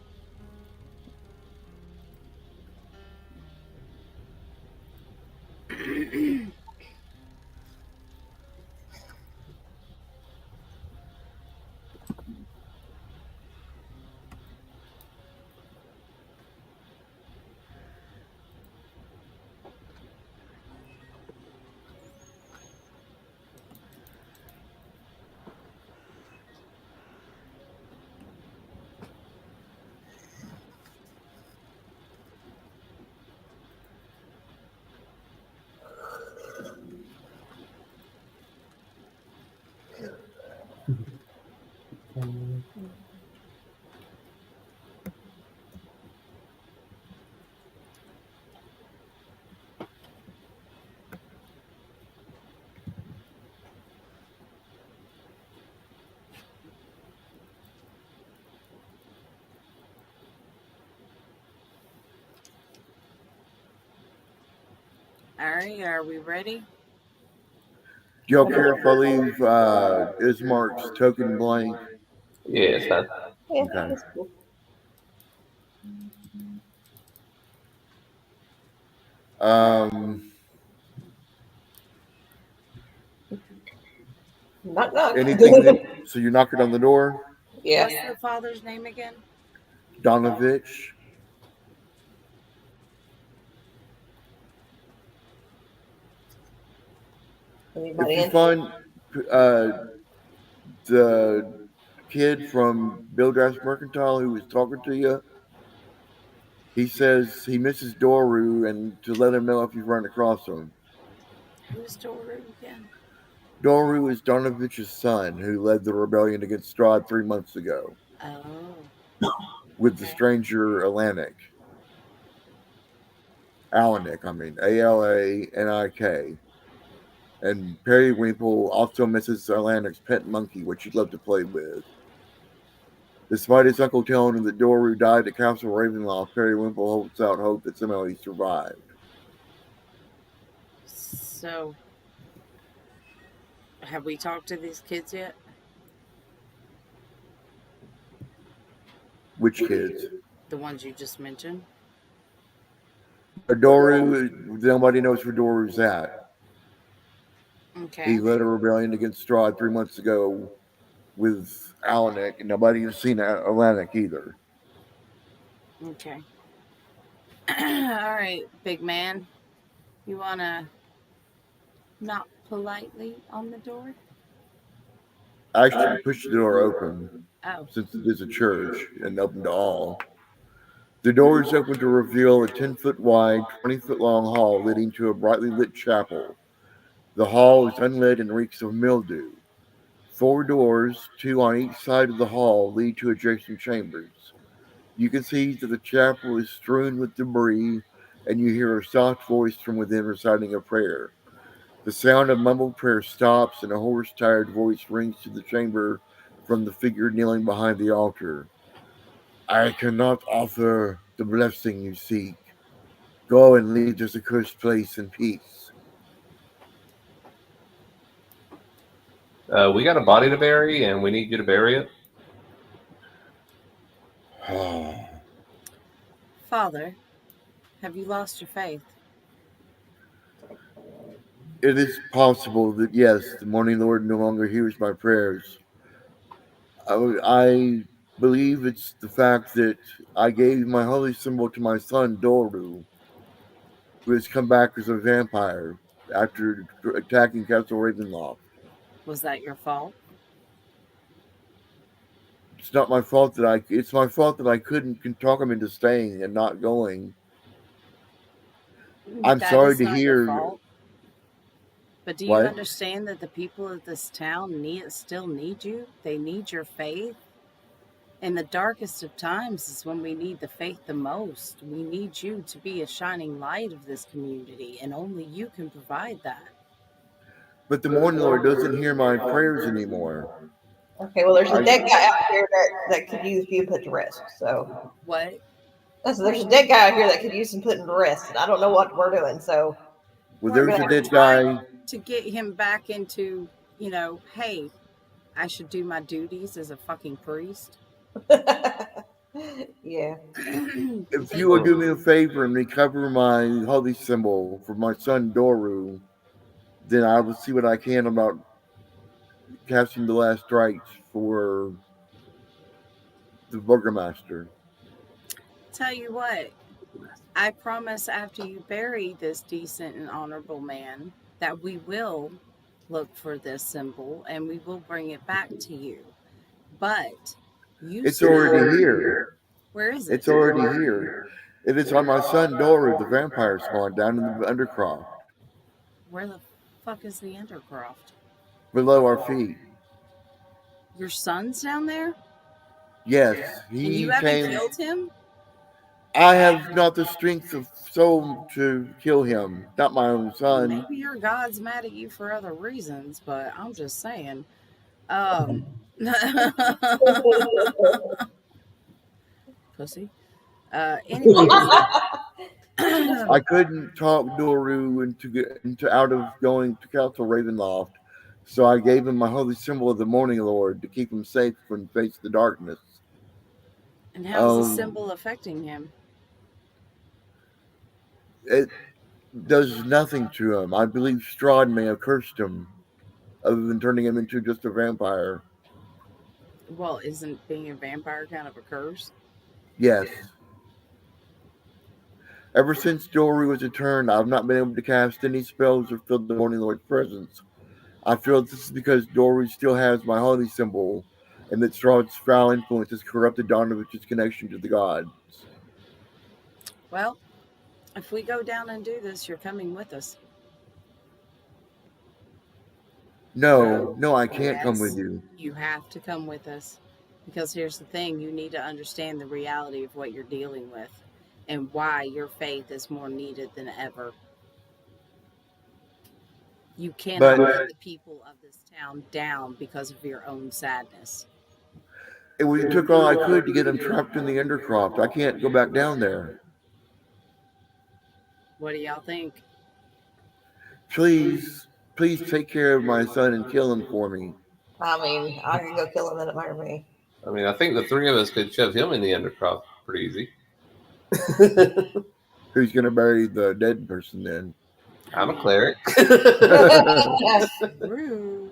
All right, are we ready? Do y'all care if I leave Ismark's token blank? Yeah, it's fine. Yeah, Okay. that's cool. Um, Knock knock. anything that, so you're knocking on the door? Yeah. What's the father's name again? Donovich. Anybody If you in? find the kid from Bildras Mercantile who was talking to you, he says he misses Doru and to let him know if you run across him. Who's Doru again? Doru is Donovich's son who led the rebellion against Strahd 3 months ago Oh. with the stranger Alanik. Alanik, Alanik. And Periwinkle also misses Alanik's pet monkey, which he'd love to play with. Despite his uncle telling him that Doru died at Castle Ravenloft, Periwinkle holds out hope that somehow he survived. So, have we talked to these kids yet? Which kids? The ones you just mentioned. Doru, nobody knows where Doru's at. Okay. He led a rebellion against Strahd 3 months ago with Alanik, and nobody has seen Alanik either. Okay. All right, big man. You wanna knock politely on the door? I should push the door open Oh, since it is a church and open to all. The door is open to reveal a 10-foot wide, 20-foot long hall leading to a brightly lit chapel. The hall is unlit and reeks of mildew. 4 doors, 2 on each side of the hall, lead to adjacent chambers. You can see that the chapel is strewn with debris, and you hear a soft voice from within reciting a prayer. The sound of mumbled prayer stops, and a hoarse, tired voice rings to the chamber from the figure kneeling behind the altar. I cannot offer the blessing you seek. Go and leave this accursed place in peace. We got a body to bury, and we need you to bury it. Father, have you lost your faith? It is possible that, yes, the Morning Lord no longer hears my prayers. I believe it's the fact that I gave my holy symbol to my son, Doru, who has come back as a vampire after attacking Castle Ravenloft. Was that your fault? It's not my fault that it's my fault that I couldn't talk him into staying and not going. I'm That sorry is to not your hear. fault. But do you What? understand that the people of this town still need you? They need your faith. In the darkest of times is when we need the faith the most. We need you to be a shining light of this community, and only you can provide that. But the Morning Lord doesn't hear my prayers anymore. Okay, well, there's a I- dead guy out here that could use being put to rest. So What? there's a dead guy out here that could use some putting to rest, and I don't know what we're doing. So Well, We're there's a gonna dead try guy. to get him back into, hey, I should do my duties as a fucking priest. yeah. If you would do me a favor and recover my holy symbol for my son Doru, then I will see what I can about casting the last rites for the burgomaster. Tell you what, I promise after you bury this decent and honorable man that we will look for this symbol and we will bring it back to you. But you It's still, already here. where is it? It's already here. It is on my son Doru, the vampire spawn, down in the Undercroft, Where the fuck is the Undercroft? below our feet. Your son's down there? Yes, And you he haven't came. killed him? I have not the strength of soul to kill him. Not my own son. Maybe your God's mad at you for other reasons, but I'm just saying. Pussy. Anyway, I couldn't talk Doru into out of going to Castle Ravenloft, so I gave him my holy symbol of the Morning Lord to keep him safe when faced the darkness. and how's the symbol affecting him? It does nothing to him. I believe Strahd may have cursed him, other than turning him into just a vampire. Well, isn't being a vampire kind of a curse? Yes. Ever since Doru was returned, I've not been able to cast any spells or feel the Morning Lord's presence. I feel this is because Doru still has my holy symbol, and that Strahd's foul influence has corrupted Donovich's connection to the gods. Well, if we go down and do this, you're coming with us. No, I can't come with you. You have to come with us. Because here's the thing, you need to understand the reality of what you're dealing with and why your faith is more needed than ever. You cannot let the people of this town down because of your own sadness. It took all I could to get him trapped in the Undercroft. I can't go back down there. What do y'all think? Please take care of my son and kill him for me. I mean, I can go kill him. That matter me. I mean, I think the three of us could shove him in the undercroft pretty easy. Who's going to bury the dead person then? I'm a cleric. True.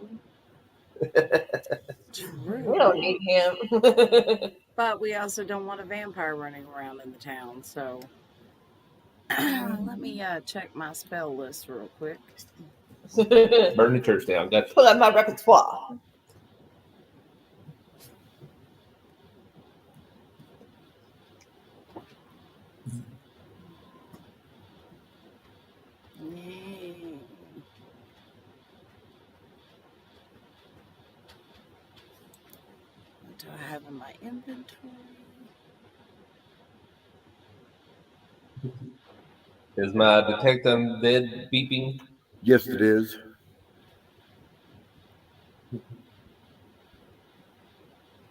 We don't need him. But we also don't want a vampire running around in the town, so let me check my spell list real quick. Burn the church down. Gotcha. Pull out my repertoire. Yay. What do I have in my inventory? Is my detect undead beeping? Yes, it is.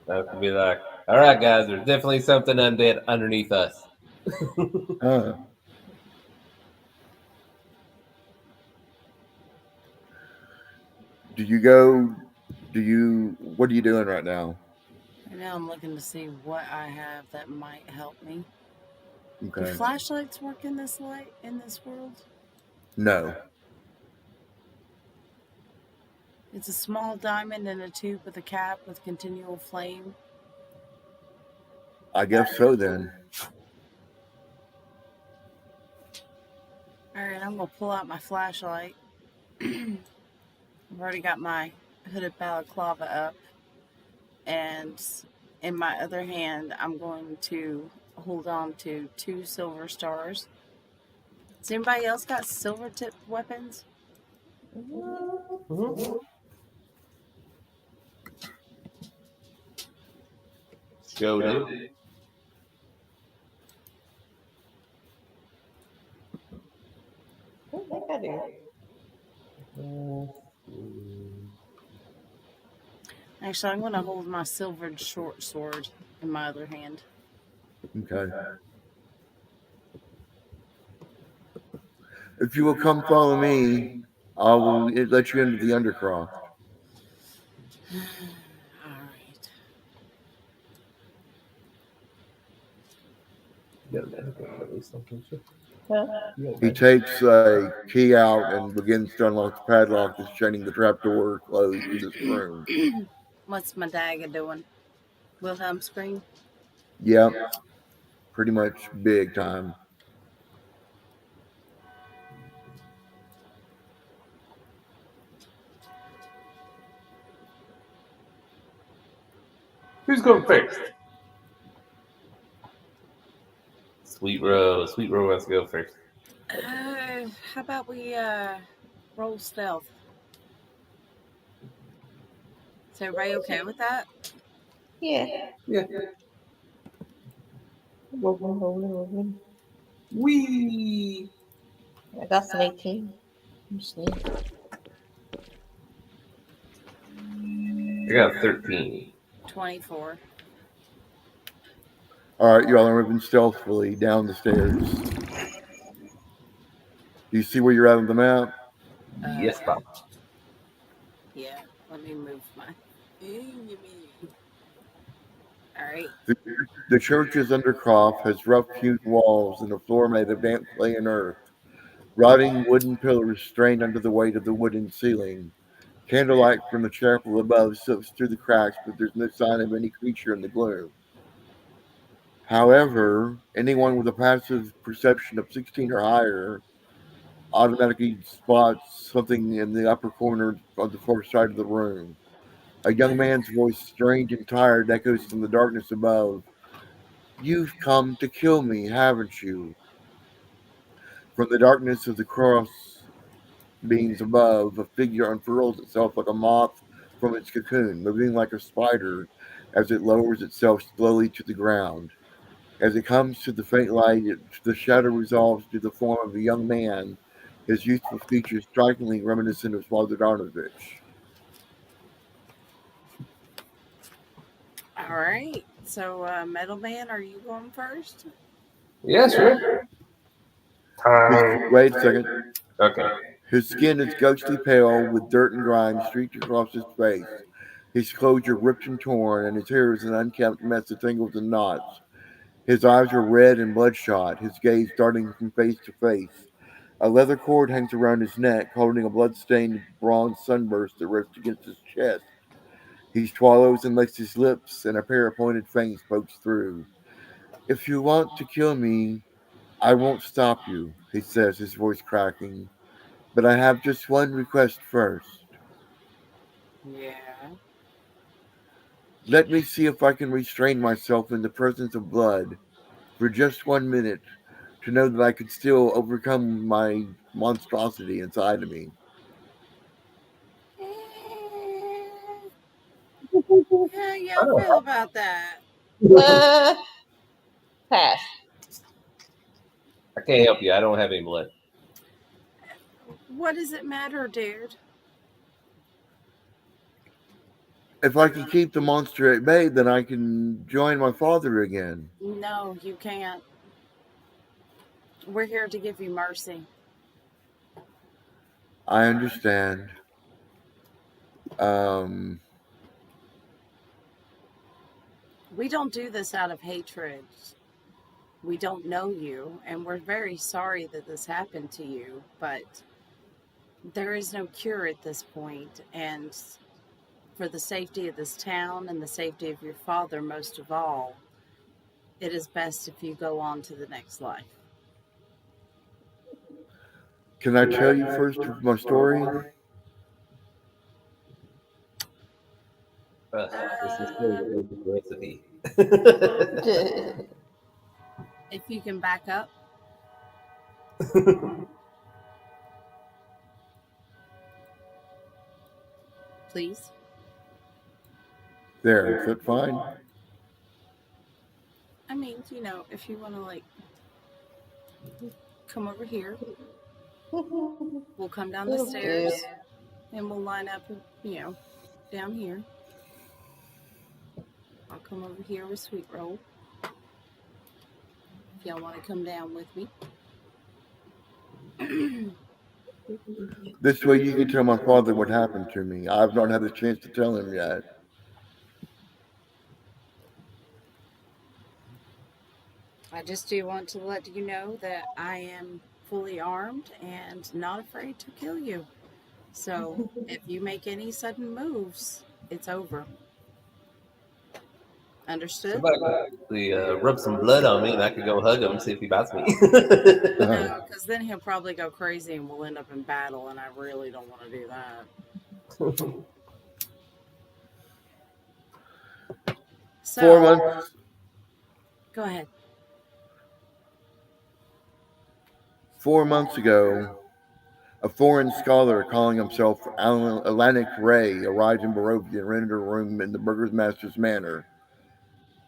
I could be like, all right, guys, there's definitely something undead underneath us. What are you doing right now? Right now I'm looking to see what I have that might help me. Do Okay. flashlights work in this world? No. It's a small diamond in a tube with a cap with continual flame. I guess so then. Alright, I'm going to pull out my flashlight. I've already got my hooded balaclava up. And in my other hand, I'm going to hold on to 2 silver stars. Has anybody else got silver tipped weapons? Go, dude. I think I do. Actually, I'm going to hold my silvered short sword in my other hand. Okay. If you will come follow me, I will let you into the undercroft. Alright. He takes a key out and begins to unlock the padlock that's shutting the trapdoor closed to this room. What's my dagger doing? Wilhelm scream? Yep. Pretty much big time. Who's going first? Sweet Rose wants to go first. How about we roll stealth? Is everybody okay with that? Yeah. Yeah. Wee. I got some 18. I'm sneaky. I got 13. 24. All right, you all are moving stealthily down the stairs. Do you see where you're at on the map? Yes, Bob. Yeah, let me move my. Alright. The church's undercroft has rough-hewn walls and a floor made of damp clay and earth. Rotting wooden pillars strained under the weight of the wooden ceiling. Candlelight from the chapel above slips through the cracks, but there's no sign of any creature in the gloom. However, anyone with a passive perception of 16 or higher automatically spots something in the upper corner of the far side of the room. A young man's voice, strange and tired, echoes from the darkness above. "You've come to kill me, haven't you?" From the darkness of the cross beams above, a figure unfurls itself like a moth from its cocoon, moving like a spider as it lowers itself slowly to the ground. As it comes to the faint light, the shadow resolves to the form of a young man, his youthful features strikingly reminiscent of Slobodanovic. Alright. So, Metal Man, are you going first? Yeah, sure. Wait a second. Okay. His skin is ghostly pale, with dirt and grime streaked across his face. His clothes are ripped and torn, and his hair is an unkempt mess of tangles and knots. His eyes are red and bloodshot, his gaze darting from face to face. A leather cord hangs around his neck, holding a blood-stained bronze sunburst that rests against his chest. He swallows and licks his lips, and a pair of pointed fangs pokes through. If you want to kill me, I won't stop you, he says, his voice cracking. But I have just one request first. Yeah. Let me see if I can restrain myself in the presence of blood for just 1 minute to know that I could still overcome my monstrosity inside of me. How y'all feel about that? Uh, pass. I can't help you. I don't have any blood. What does it matter, dude? If I can keep the monster at bay, then I can join my father again. No, you can't. We're here to give you mercy. I understand. Um, We don't do this out of hatred. We don't know you, and we're very sorry that this happened to you, but there is no cure at this point, and for the safety of this town and the safety of your father most of all, it is best if you go on to the next life. can I tell you first of my story? This is really the recipe. If you can back up. Please. There, is that fine? I mean, if you want to, come over here, we'll come down the stairs and we'll line up, down here. I'll come over here with Sweet Roll. If y'all want to come down with me. This way you can tell my father what happened to me. I've not had a chance to tell him yet. I just do want to let you know that I am fully armed and not afraid to kill you. So if you make any sudden moves, it's over. Understood? Somebody could actually rub some blood on me, and I could go hug him and see if he bites me. No, because then he'll probably go crazy and we'll end up in battle, and I really don't want to do that. So, 4 months. Go ahead. 4 months ago, a foreign scholar calling himself Alanic Ray arrived in Barovia and rented a room in the Burger's Master's Manor.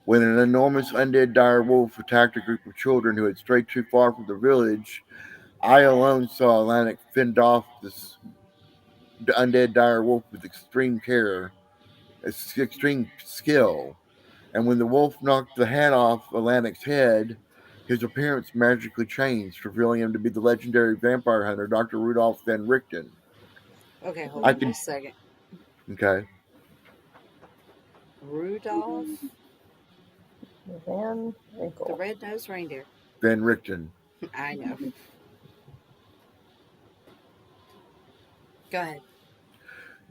When an enormous undead dire wolf attacked a group of children who had strayed too far from the village, I alone saw Alanic fend off this undead dire wolf with extreme care, extreme skill. And when the wolf knocked the hat off Alanic's head, his appearance magically changed, revealing him to be the legendary vampire hunter, Dr. Rudolph Van Richten. Okay, hold I on can- just a second. Okay. Rudolph Van the Winkle. red-nosed reindeer. Van Richten. I know. Go ahead.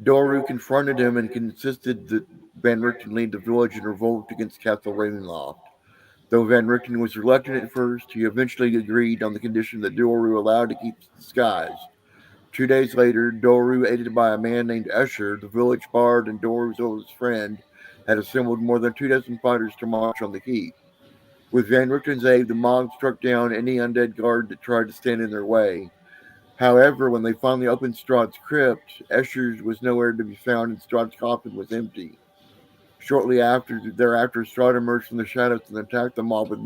Doru confronted him and insisted that Van Richten lead the village in revolt against Castle Ravenloft. Though Van Richten was reluctant at first, he eventually agreed on the condition that Doru allowed to keep the disguise. 2 days later, Doru, aided by a man named Usher, the village bard and Doru's oldest friend, had assembled more than 24 fighters to march on the keep. With Van Richten's aid, the mob struck down any undead guard that tried to stand in their way. However, when they finally opened Strahd's crypt, Escher's was nowhere to be found and Strahd's coffin was empty. Shortly thereafter, Strahd emerged from the shadows and attacked the mob with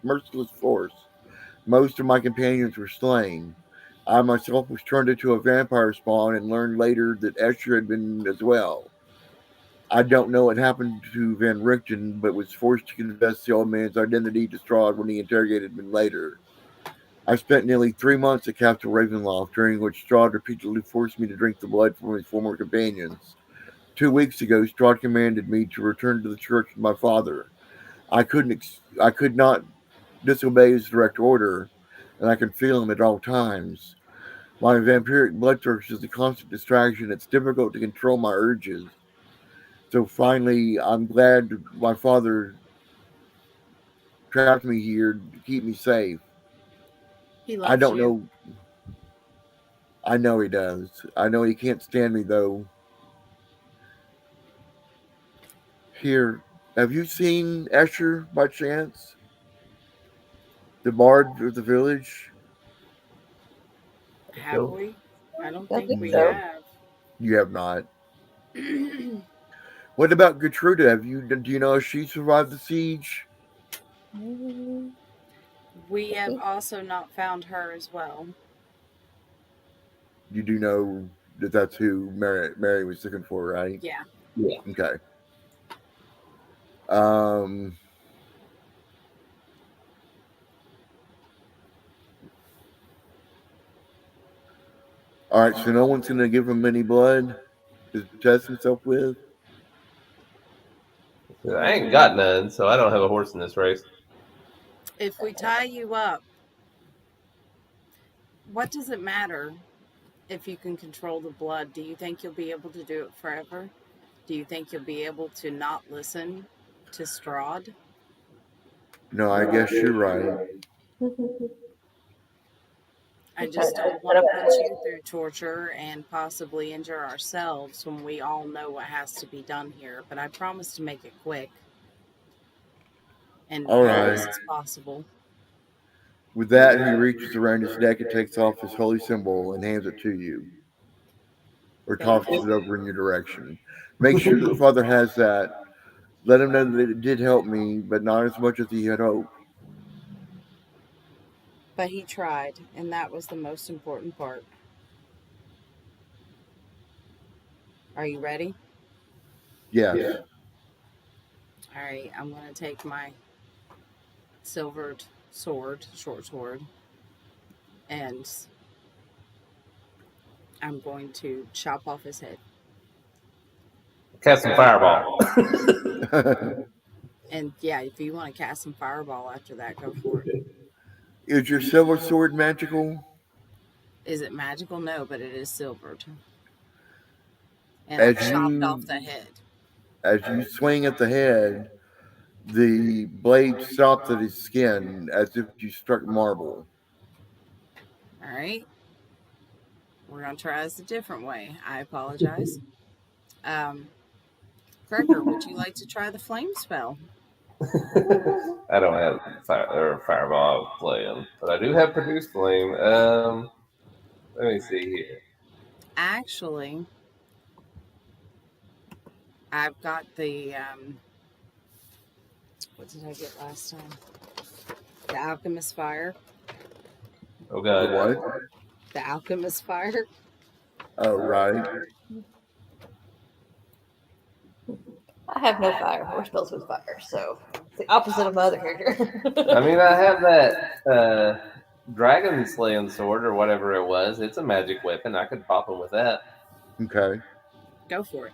merciless force. Most of my companions were slain. I myself was turned into a vampire spawn and learned later that Escher had been as well. I don't know what happened to Van Richten, but was forced to confess the old man's identity to Strahd when he interrogated me later. I spent nearly 3 months at Castle Ravenloft, during which Strahd repeatedly forced me to drink the blood from his former companions. 2 weeks ago, Strahd commanded me to return to the church with my father. I could not disobey his direct order, and I could feel him at all times. My vampiric bloodthirst is a constant distraction. It's difficult to control my urges. So finally, I'm glad my father trapped me here to keep me safe. He I loves don't you. know. I know he does. I know he can't stand me, though. Here, have you seen Escher by chance? The bard of the village? Have So, we? I don't I think think we so. No, have. you have not. What about Gertruda? Do you know if she survived the siege? We have also not found her as well. You do know that that's who Mary was looking for, right? Yeah. yeah. Okay. Um. All right. So no one's gonna give him any blood to test himself with. I ain't got none, so I don't have a horse in this race. If we tie you up, what does it matter if you can control the blood? Do you think you'll be able to do it forever? Do you think you'll be able to not listen to Strahd? No, I guess you're right. I just don't want to put you through torture and possibly injure ourselves when we all know what has to be done here. But I promise to make it quick and All painless right. as possible. With that, he reaches around his neck and takes off his holy symbol and hands it to you, or Thank tosses you. it over in your direction. Make sure that Father has that. Let him know that it did help me, but not as much as he had hoped. But he tried, and that was the most important part. Are you ready? Yes. All right, I'm going to take my silvered sword, short sword, and I'm going to chop off his head. Cast some fireball. And yeah, if you want to cast some fireball after that, go for it. Is your silver sword magical? Is it magical? No, but it is silvered. And I As chopped off you the head. as you swing at the head, the blade stops at his skin as if you struck marble. All right. We're going to try this a different way. I apologize. Gregor, would you like to try the flame spell? I don't have fireball playing, but I do have produce flame. Let me see here. Actually, I've got the what did I get last time? The alchemist fire. Oh The god. what? The alchemist fire. Oh, right. I have no fire or spells with fire, so it's the opposite of my other character. I mean, I have that dragon slaying sword or whatever it was. It's a magic weapon. I could pop him with that. Okay. Go for it.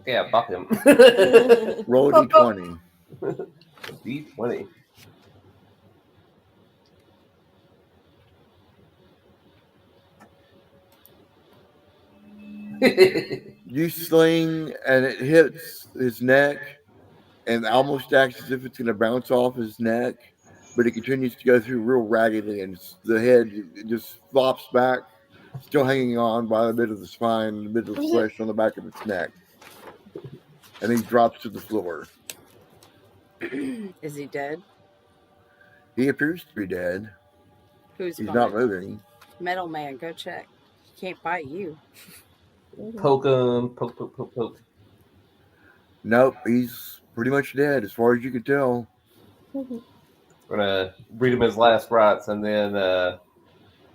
Okay, I pop him. Roll a d20. D20. You sling and it hits his neck and almost acts as if it's going to bounce off his neck, but it continues to go through real raggedly, and the head just flops back, still hanging on by a bit of the spine, a bit of the flesh on the back of its neck, and he drops to the floor. Is he dead? He appears to be dead. Who's He's going not to? moving. Metal Man, go check. He can't bite you. Poke him. Poke, poke, poke, poke. Nope, he's pretty much dead as far as you can tell. We're gonna read him his last rites and then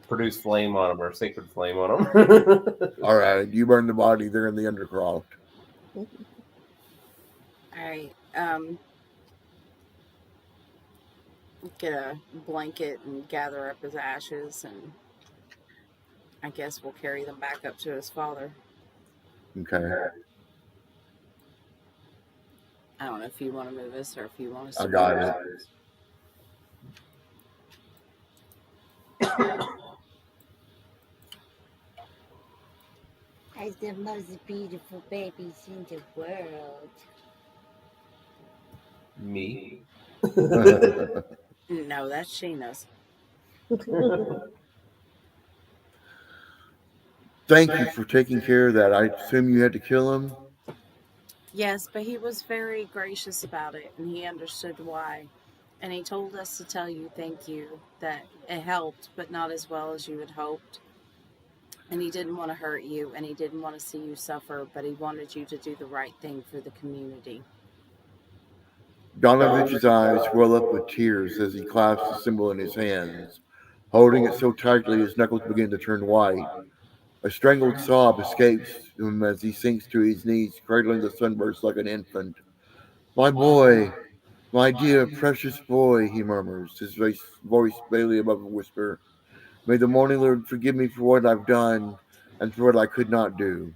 produce flame on him or sacred flame on him. All right, you burn the body. They're in the undercroft. All right. Get a blanket and gather up his ashes, and I guess we'll carry them back up to his father. Okay. I don't know if you want to move us or if you want us I to got move it. ourselves. As the most beautiful babies in the world. Me. No, that's Sheena's. Thank you for taking care of that. I assume you had to kill him. Yes, but he was very gracious about it and he understood why. And he told us to tell you thank you, that it helped, but not as well as you had hoped. And he didn't want to hurt you and he didn't want to see you suffer, but he wanted you to do the right thing for the community. Donovan's eyes well up with tears as he clasps the symbol in his hands, holding it so tightly his knuckles begin to turn white. A strangled sob escapes him as he sinks to his knees, cradling the sunburst like an infant. My boy, my dear, precious boy, he murmurs, his voice barely above a whisper. May the morning Lord forgive me for what I've done and for what I could not do.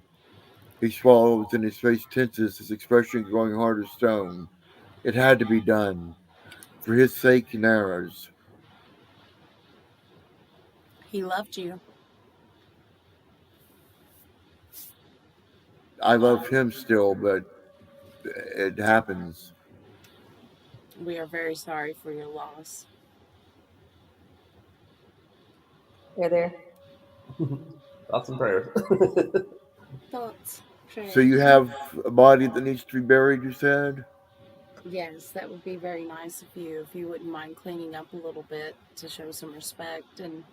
He swallows and his face tenses, his expression growing hard as stone. It had to be done. For his sake and ours. He loved you. I love him still, but it happens. We are very sorry for your loss. There. Thoughts and prayers. Thoughts? So you have a body that needs to be buried, you said? Yes, that would be very nice of you if you wouldn't mind cleaning up a little bit to show some respect. And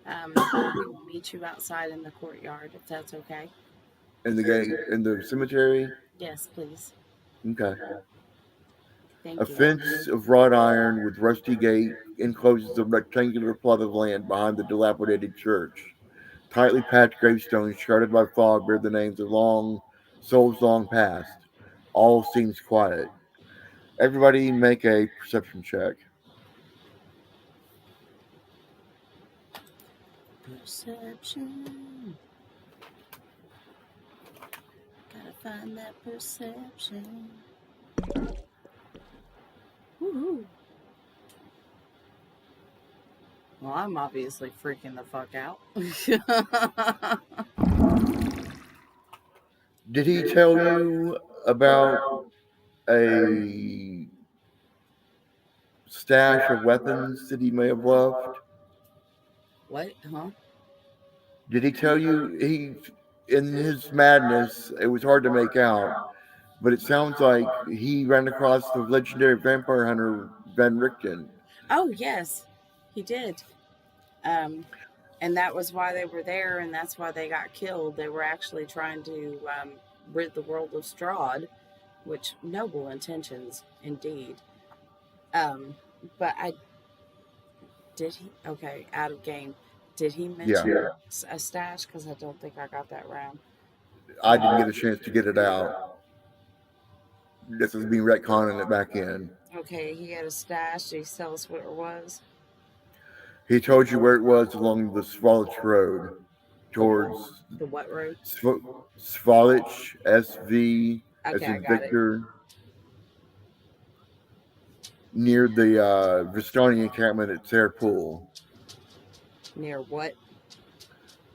we will meet you outside in the courtyard if that's okay. In the gate, in the cemetery? Yes, please. Okay. A Thank you. fence of wrought iron with rusty gate encloses a rectangular plot of land behind the dilapidated church. Tightly packed gravestones shrouded by fog bear the names of souls long past. All seems quiet. Everybody make a perception check. Perception. Gotta find that perception. Woohoo. Well, I'm obviously freaking the fuck out. Did he tell you about a stash of weapons that he may have left? What? Huh? Did he tell you in his madness, it was hard to make out, but it sounds like he ran across the legendary vampire hunter Van Richten. Oh, yes, he did. And that was why they were there, and that's why they got killed. They were actually trying to rid the world of Strahd, which noble intentions indeed. But I did he okay out of game. Did he mention a stash? Because I don't think I got that round. I didn't get a chance to get it out. This is me retconning it back in. Okay, he had a stash. Did he tell us what it was? He told you where it was along the Svalich Road towards The what road? Svalich, SV, as Okay, I in got it. Victor, near the Vistani encampment at Sayre Pool. Near what?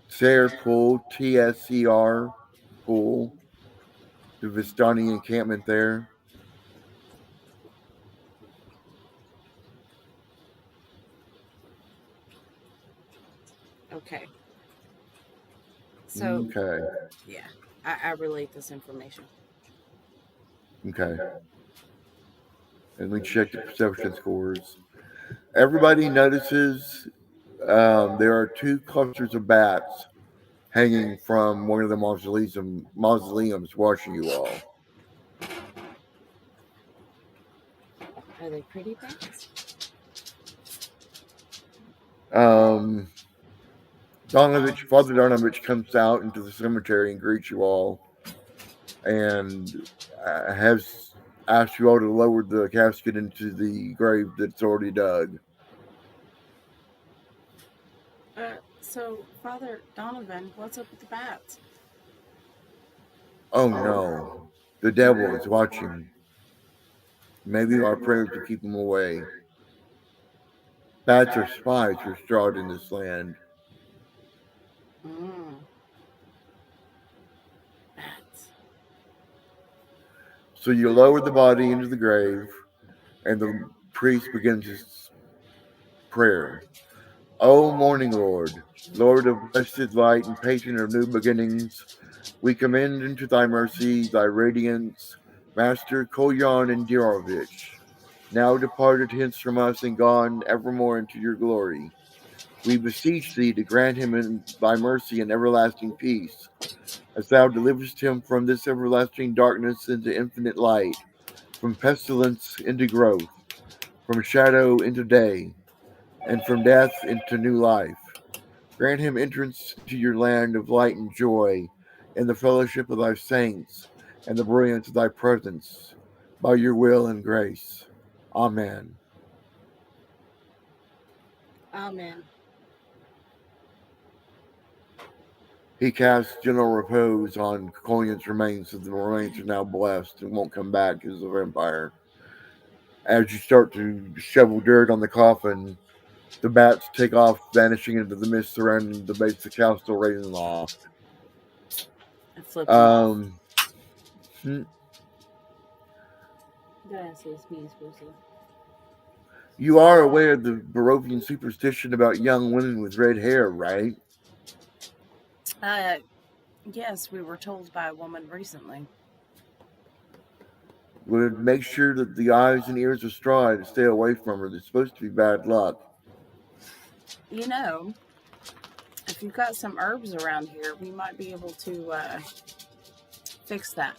Sayre Pool, TSER Pool, the Vistani encampment there. Okay. So, Okay. yeah, I relate this information. Okay. And we check the perception scores. Everybody notices there are two clusters of bats hanging from one of the mausoleums watching you all. Are they pretty bats? Father Donovich comes out into the cemetery and greets you all and has asked you all to lower the casket into the grave that's already dug. So, Father Donovan, what's up with the bats? Oh no, the devil is watching. Maybe our prayers will keep him away. Bats are spies for Strahd in this land. Mm. Bats. So you lower the body into the grave, and the priest begins his prayer. O morning Lord, Lord of blessed light and patron of new beginnings, we commend into thy mercy, thy radiance, Master Kolyan and Dirovich, now departed hence from us and gone evermore into your glory. We beseech thee to grant him in thy mercy and everlasting peace, as thou deliverest him from this everlasting darkness into infinite light, from pestilence into growth, from shadow into day, and from death into new life. Grant him entrance into your land of light and joy, and the fellowship of thy saints, and the brilliance of thy presence, by your will and grace. Amen. Amen. He casts gentle repose on Kolyan's remains, so the remains are now blessed and won't come back as a vampire. As you start to shovel dirt on the coffin, the bats take off, vanishing into the mist surrounding the base of the castle Ravenloft. I flip them off. Hmm, Gracias, mi esposo. You are aware of the Barovian superstition about young women with red hair, right? Yes, we were told by a woman recently. Would make sure that the eyes and ears of Strahd stay away from her. It's supposed to be bad luck. You know, if you've got some herbs around here, we might be able to fix that.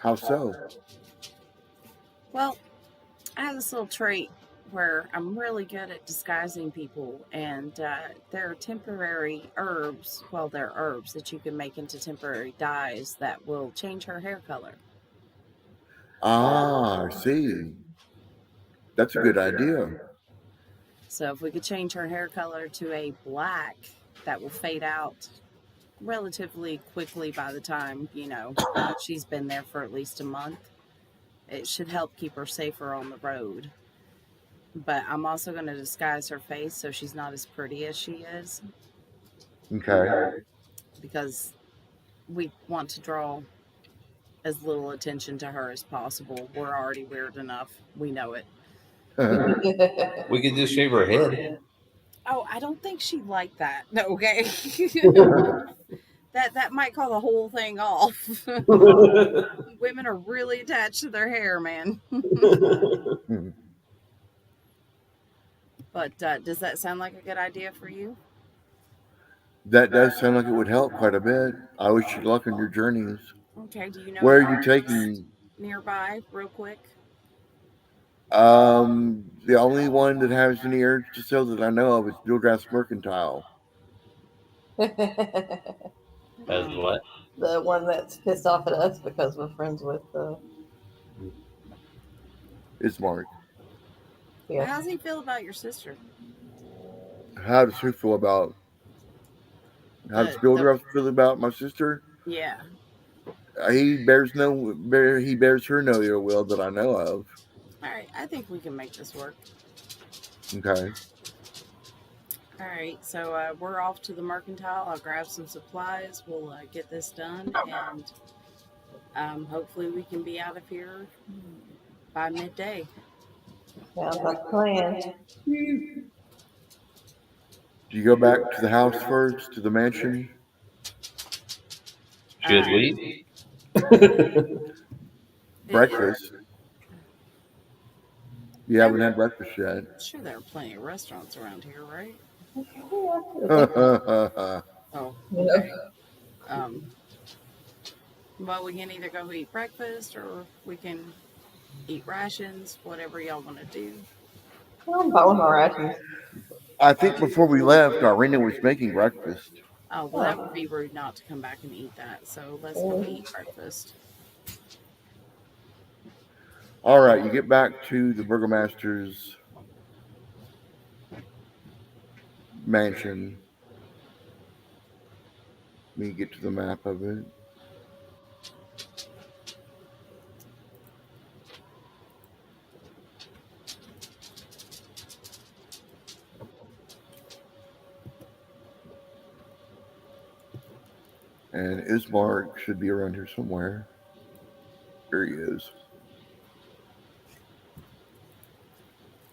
How so? Well, I have this little trait where I'm really good at disguising people, and there are temporary herbs. Well, they're herbs that you can make into temporary dyes that will change her hair color. Ah, I see. That's a good idea. So if we could change her hair color to a black, that will fade out relatively quickly by the time, she's been there for at least a month. It should help keep her safer on the road. But I'm also going to disguise her face so she's not as pretty as she is, Okay. because we want to draw as little attention to her as possible. We're already weird enough. We know it. We could just shave her head. Oh, I don't think she'd like that. No, okay. that might call the whole thing off. Women are really attached to their hair, man. But does that sound like a good idea for you? That does sound like it would help quite a bit. I wish you luck on your journeys. Okay, do you know Where an are you artist taking? nearby, real quick? The only one that has any urge to sell that I know of is Billgrass Mercantile. As Mm. what? The one that's pissed off at us because we're friends with Ismark. yeah. How does he feel about your sister? How does he feel about? How does Billgrass feel about my sister? Yeah. He bears her no ill will that I know of. All right, I think we can make this work. Okay. All right, so we're off to the mercantile. I'll grab some supplies. We'll get this done, and hopefully we can be out of here by midday. Sounds like a plan. Do you go back to the house first, to the mansion? Should we? Breakfast? You haven't had breakfast yet. Sure, there are plenty of restaurants around here, right? Okay. Oh, okay. Well, we can either go eat breakfast or we can eat rations, whatever y'all want to do. I'm fine with my rations. I think before we left, Irina was making breakfast. Oh, well, that would be rude not to come back and eat that. So let's go eat breakfast. All right, you get back to the burgomaster's mansion. Let me get to the map of it. And Ismark should be around here somewhere. There he is.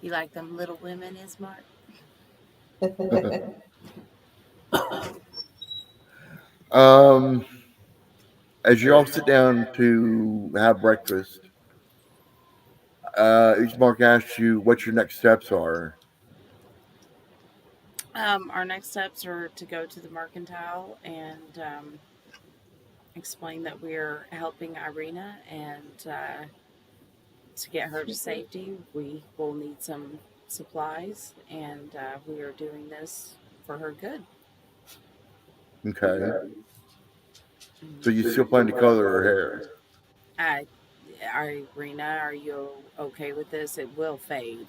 You like them little women, Ismark? Um, as you all sit down to have breakfast, Ismark asks you what your next steps are. Our next steps are to go to the mercantile and explain that we're helping Irina, and to get her to safety, we will need some supplies, and we are doing this for her good. Okay. So you still plan to color her hair? I, Irina, are you okay with this? It will fade.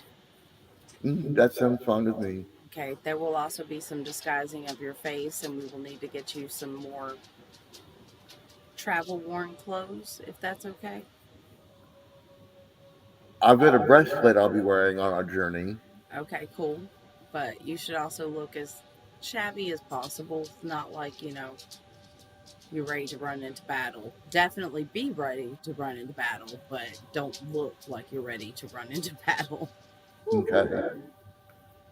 That sounds fine with me. Okay, there will also be some disguising of your face, and we will need to get you some more travel worn clothes, if that's okay. I've got a breastplate I'll be wearing on our journey. Okay, cool. But you should also look as shabby as possible. Not like, you're ready to run into battle. Definitely be ready to run into battle, but don't look like you're ready to run into battle. Okay.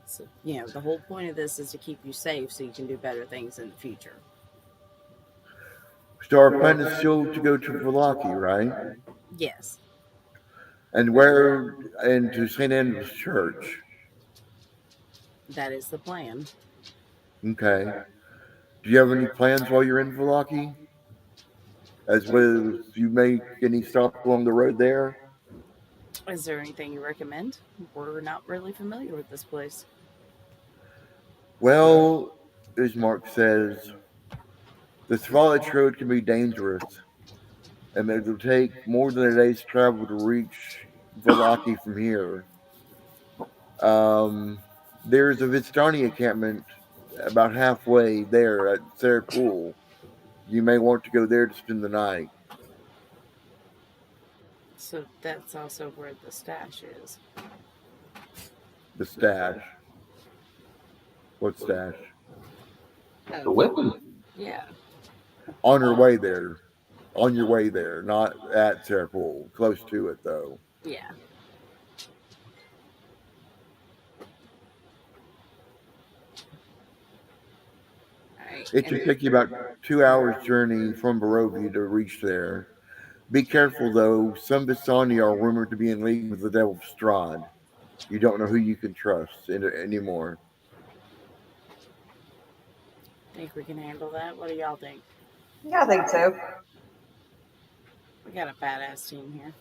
So, the whole point of this is to keep you safe so you can do better things in the future. So our plan is still to go to Valaki, right? Yes. And where into St. Andrew's Church. That is the plan. Okay. Do you have any plans while you're in Valaki? As well as you make any stops along the road there? Is there anything you recommend? We're not really familiar with this place. Well, as Mark says, the Svalich Road can be dangerous, and it will take more than a day's travel to reach Valaki from here. There's a Vistani encampment about halfway there at Sarah Pool. You may want to go there to spend the night. So that's also where the stash is. The stash. What stash? The weapon. Yeah. On your way there. On your way there, not at Sarah Pool. Close to it, though. Yeah. Alright. It should take you about 2 hours journey from Barovia to reach there. Be careful, though. Some Vistani are rumored to be in league with the Devil of Strahd. You don't know who you can trust anymore. Think we can handle that? What do y'all think? Yeah, I think so. We got a badass team here.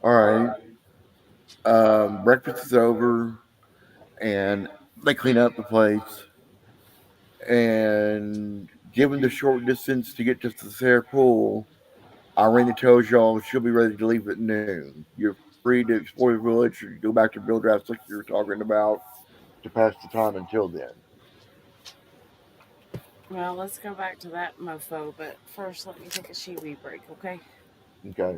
All right. Breakfast is over, and they clean up the place. And given the short distance to get to the Sarah Pool, Irina tells y'all she'll be ready to leave at noon. You're free to explore the village or go back to Bildrath's like you were talking about to pass the time until then. Well, let's go back to that mofo, but first let me take a shiwi break, okay? Okay.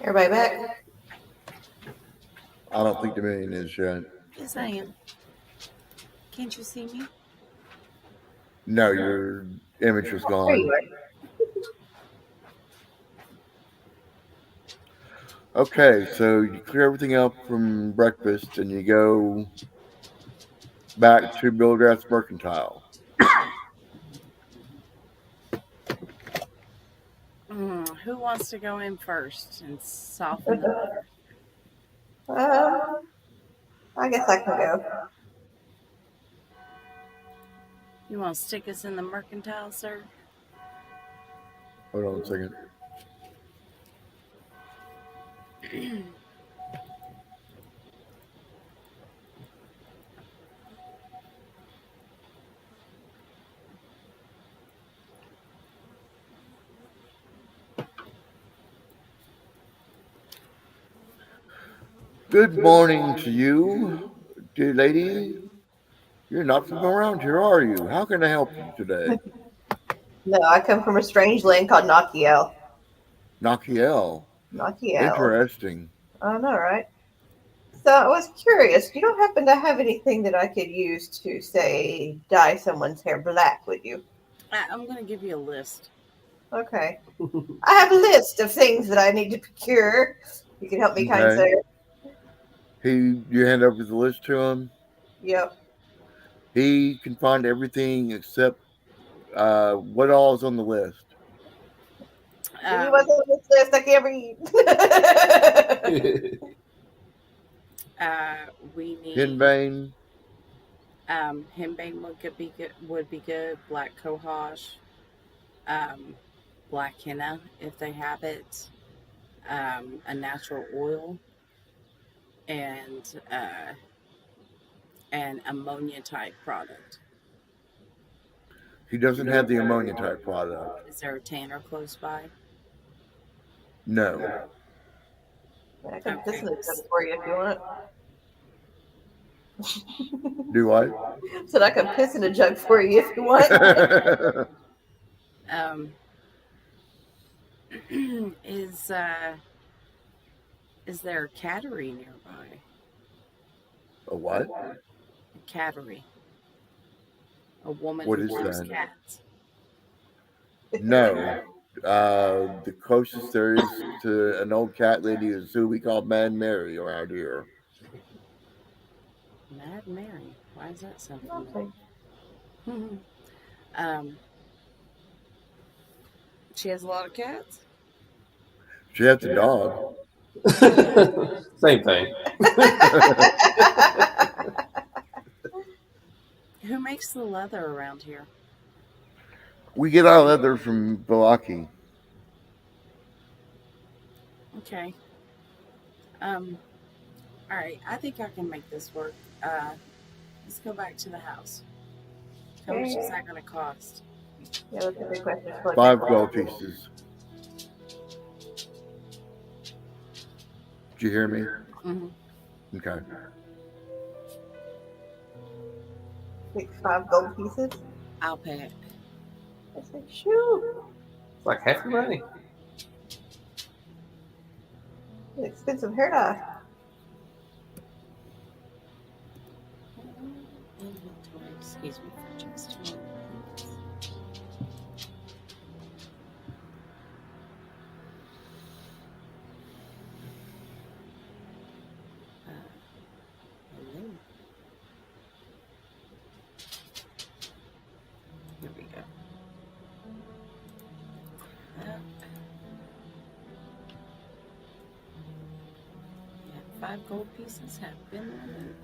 Everybody back? I don't think Dominion is yet. Yes, I am. Can't you see me? No, your image was There gone. you are. Okay, so you clear everything up from breakfast and you go back to Billgrass Mercantile. Who wants to go in first and soften the blow? I guess I can go. You want to stick us in the mercantile, sir? Hold on a second. Good morning to you, dear lady. You're not from around here, are you? How can I help you today? No, I come from a strange land called Nakiel. Nakiel. Nakiel. Interesting. I know, right? So I was curious. You don't happen to have anything that I could use to, say, dye someone's hair black, would you? I'm going to give you a list. Okay. I have a list of things that I need to procure. You can help me, kind Okay. sir. You hand over the list to him. Yep. He can find everything except what all is on the list. He wasn't on this list. I can't read. We need Hinbane. henbane would be good. Black cohosh, black henna if they have it, a natural oil, and an ammonia type product. He doesn't have the ammonia type product. Is there a tanner close by? No. I can listen to this for you if you want. Do what? Said I can piss in a jug for you if you want. Is there a cattery nearby? A what? A cattery. A woman What who is keeps that? cats. No. The closest there is to an old cat lady is who we call Mad Mary around here. Mad Mary. Why is that so Okay. familiar? She has a lot of cats. She has a dog. Same thing. Who makes the leather around here? We get our leather from Balaki. Okay. All right. I think I can make this work. Let's go back to the house. How much is that going to cost? Yeah, that's a good question. 5 gold pieces. Did you hear me? Mm-hmm. Okay. 5 gold pieces. I'll pay it. I said, shoot. It's like half your money. An expensive hair dye. Inventory. Excuse me for just a moment. Hello. Here we go. Yeah, 5 gold pieces have been removed.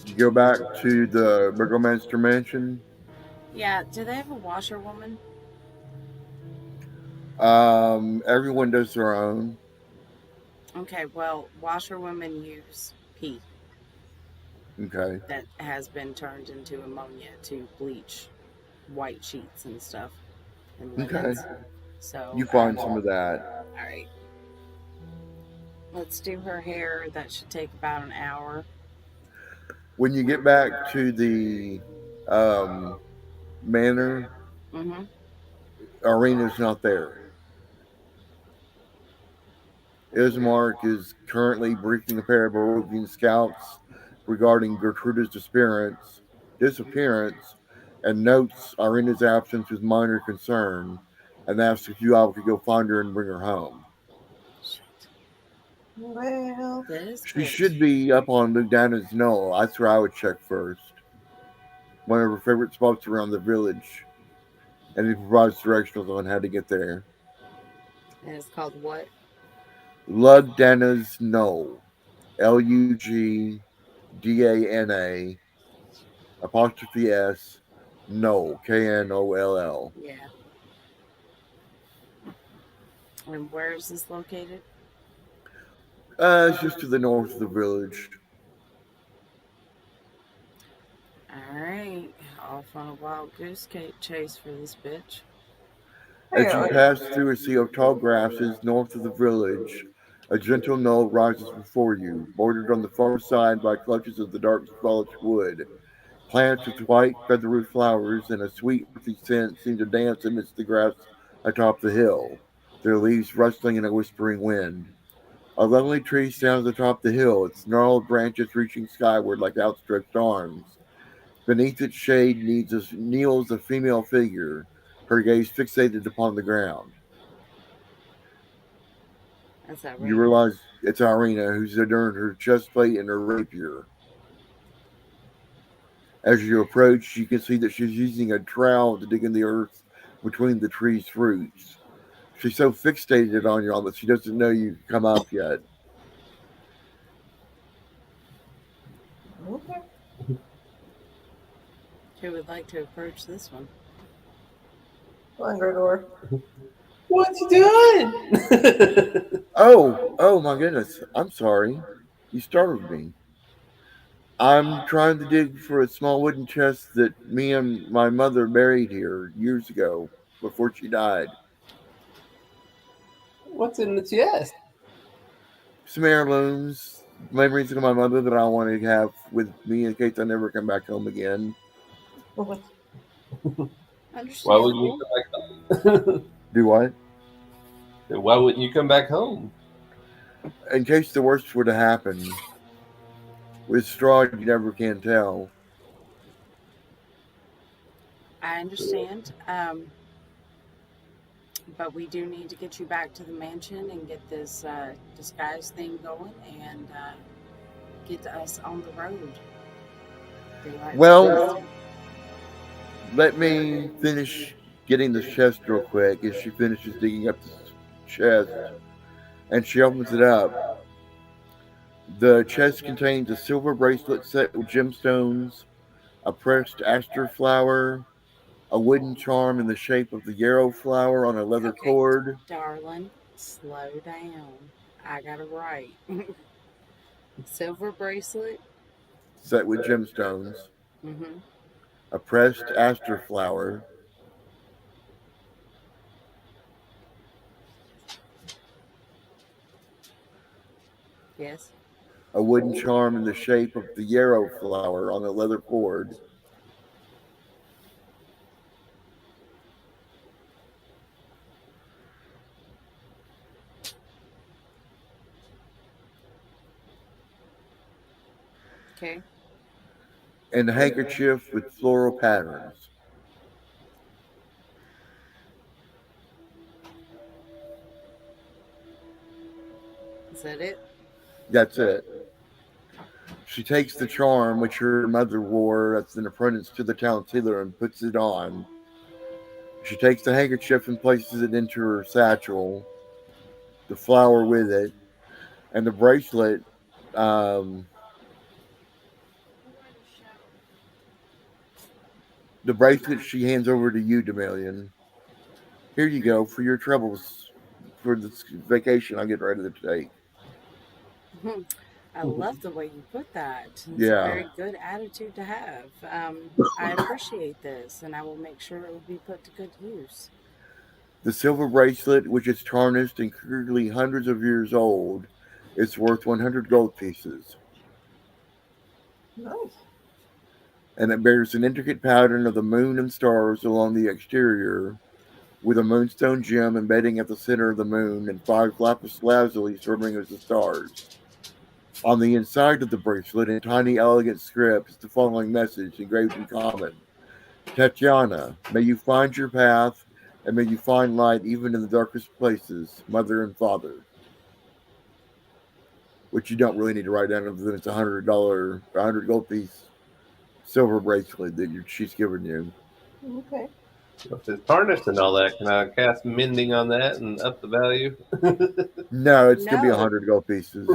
You go back to the Burgomaster Mansion. Yeah, do they have a washerwoman? Everyone does their own. Okay, well, washerwomen use pee Okay. that has been turned into ammonia to bleach white sheets and stuff and Okay. linens. So You find some of that. All right. Let's do her hair. That should take about an hour. When you get back to the manor, Mm-hmm. Arena's not there. Ismark is currently briefing a pair of Barovian scouts regarding Gertruda's disappearance, and notes Arena's absence with minor concern, and asks if you all could go find her and bring her home. Well, This She bitch. should be up on Lugdana's Knoll. That's where I would check first. One of her favorite spots around the village, and he provides directions on how to get there. And it's called what? Lugdana's Knoll. Lugdana apostrophe S Knoll. Knoll. Yeah. And where is this located? It's just to the north of the village. Alright. Off on a wild goose chase for this bitch. As you pass through a sea of tall grasses north of the village, a gentle knoll rises before you, bordered on the far side by clutches of the dark squelch wood. Plants with white, feathery flowers and a sweet, earthy scent seem to dance amidst the grass atop the hill, their leaves rustling in a whispering wind. A lonely tree stands atop the hill, its gnarled branches reaching skyward like outstretched arms. Beneath its shade kneels a female figure, her gaze fixated upon the ground. That's that You ring. realize it's Irina, who's adorned her chest plate and her rapier. As you approach, you can see that she's using a trowel to dig in the earth between the tree's roots. She's so fixated on y'all that she doesn't know you've come up yet. okay. Who would like to approach this one? Come on, Gregor. What you doing? Oh my goodness. I'm sorry. You startled me. I'm trying to dig for a small wooden chest that me and my mother buried here years ago before she died. What's in the chest? Some heirlooms, memories of my mother that I want to have with me in case I never come back home again. Why wouldn't you Understandable. come back home? Do what? Why wouldn't you come back home? In case the worst were to happen. With Strahd, you never can tell. I understand. But we do need to get you back to the mansion and get this disguise thing going and get us on the road. Well, let me finish getting the chest real quick as she finishes digging up the chest. And she opens it up. The chest contains a silver bracelet set with gemstones, a pressed aster flower, a wooden charm in the shape of the yarrow flower on a leather Okay. cord. Darling, slow down. I got it right. Silver bracelet. Set with gemstones, Mm-hmm. a pressed aster flower, Yes. a wooden charm in the shape of the yarrow flower on a leather cord, Okay. and a handkerchief with floral patterns. Is that it? That's it. She takes the charm which her mother wore as an apprentice to the town tailor and puts it on. She takes the handkerchief and places it into her satchel, the flower with it, and the bracelet. Um, the bracelet she hands over to you, Demelian. Here you go for your troubles for this vacation I'm getting ready to take. I love the way you put that. It's a Yeah. very good attitude to have. I appreciate this, and I will make sure it will be put to good use. The silver bracelet, which is tarnished and clearly hundreds of years old, is worth 100 gold pieces. Nice. and it bears an intricate pattern of the moon and stars along the exterior, with a moonstone gem embedding at the center of the moon and 5 lapis lazuli serving as the stars. On the inside of the bracelet, in tiny, elegant script, is the following message engraved in common: Tatiana, may you find your path, and may you find light even in the darkest places, mother and father. Which you don't really need to write down, other than it's $100 gold piece silver bracelet that she's given you. Okay. If it's tarnished and all that, can I cast mending on that and up the value? No, it's gonna be No. 100 gold pieces.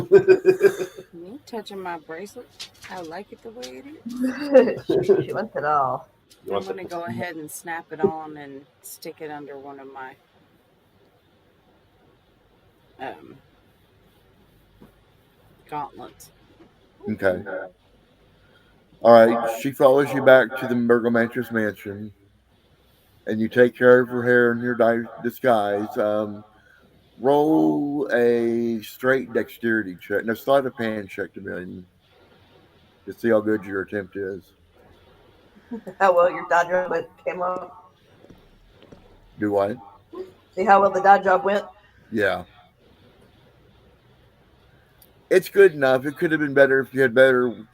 You ain't touching my bracelet. I like it the way it is. She wants it all. I'm going to go ahead and snap it on and stick it under one of my gauntlets. Okay. All right. She follows you back to the Burgomaster's mansion, and you take care of her hair in your disguise. Roll a straight dexterity check. No, sleight of hand check to see how good your attempt is. How well your dye job came off. Do what? See how well the dye job went? Yeah. It's good enough. It could have been better if you had better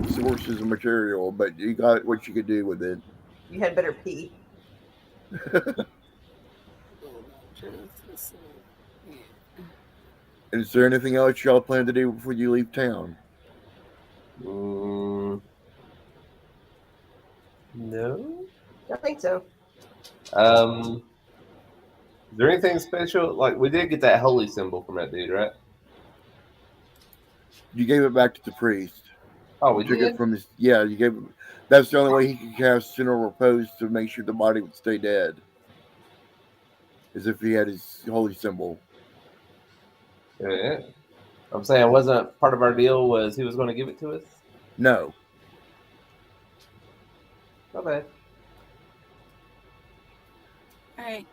sources of material, but you got what you could do with it. You had better pee. Is there anything else y'all plan to do before you leave town? No. I think so. Is there anything special? Like, we did get that holy symbol from that dude, right? You gave it back to the priest. Oh, we Took did? it from his. Yeah, you gave. That's the only way he could cast general repose to make sure the body would stay dead. Is if he had his holy symbol. Yeah. I'm saying, wasn't part of our deal was he was going to give it to us? No. Not bad. All right.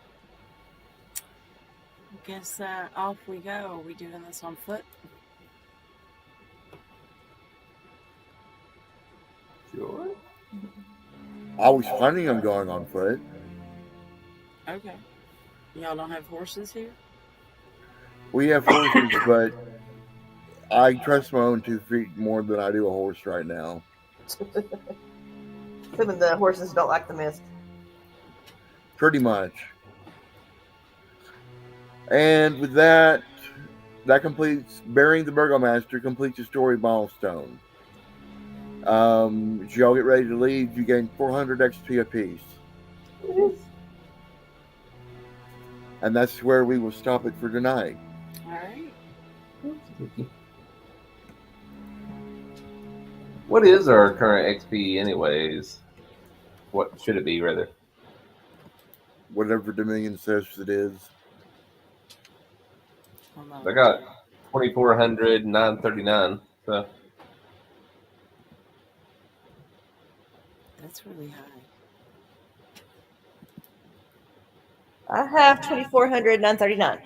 Guess off we go. Are we doing this on foot? Sure. I was planning on going on foot. Okay. Y'all don't have horses here? We have horses, but I trust my own 2 feet more than I do a horse right now. Assuming the horses don't like the mist. Pretty much. And with that completes burying the Burgomaster completes the story milestone. As y'all get ready to leave, you gain 400 XP apiece. And that's where we will stop it for tonight. All right. What is our current XP, anyways? What should it be, rather? Whatever Dominion says it is. Hold on. I got 2,400, 939. So That's really high. I have 2,400, 939.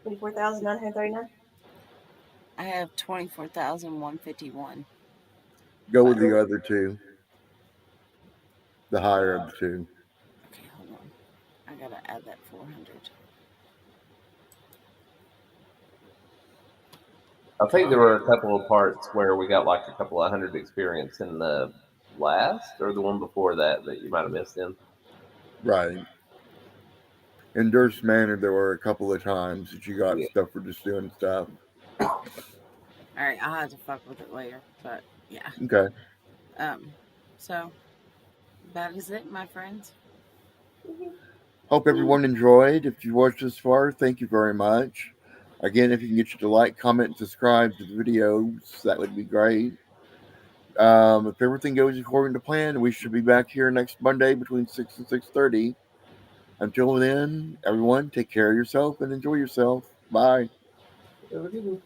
24,939? I have 24,151. Go with the other two. The higher of the two. Okay, hold on. I gotta add that 400. I think there were a couple of parts where we got like a couple of hundred experience in the last or the one before that you might have missed in. Right. In Durst Manor, there were a couple of times that you got stuff for just doing stuff. All right, I'll have to fuck with it later, but yeah. Okay. So that is it, my friends. Hope everyone enjoyed. If you watched this far, thank you very much. Again, if you can get you to like, comment, and subscribe to the videos, that would be great. If everything goes according to plan, we should be back here next Monday between 6 and 6:30. Until then, everyone, take care of yourself and enjoy yourself. Bye. Have a good one.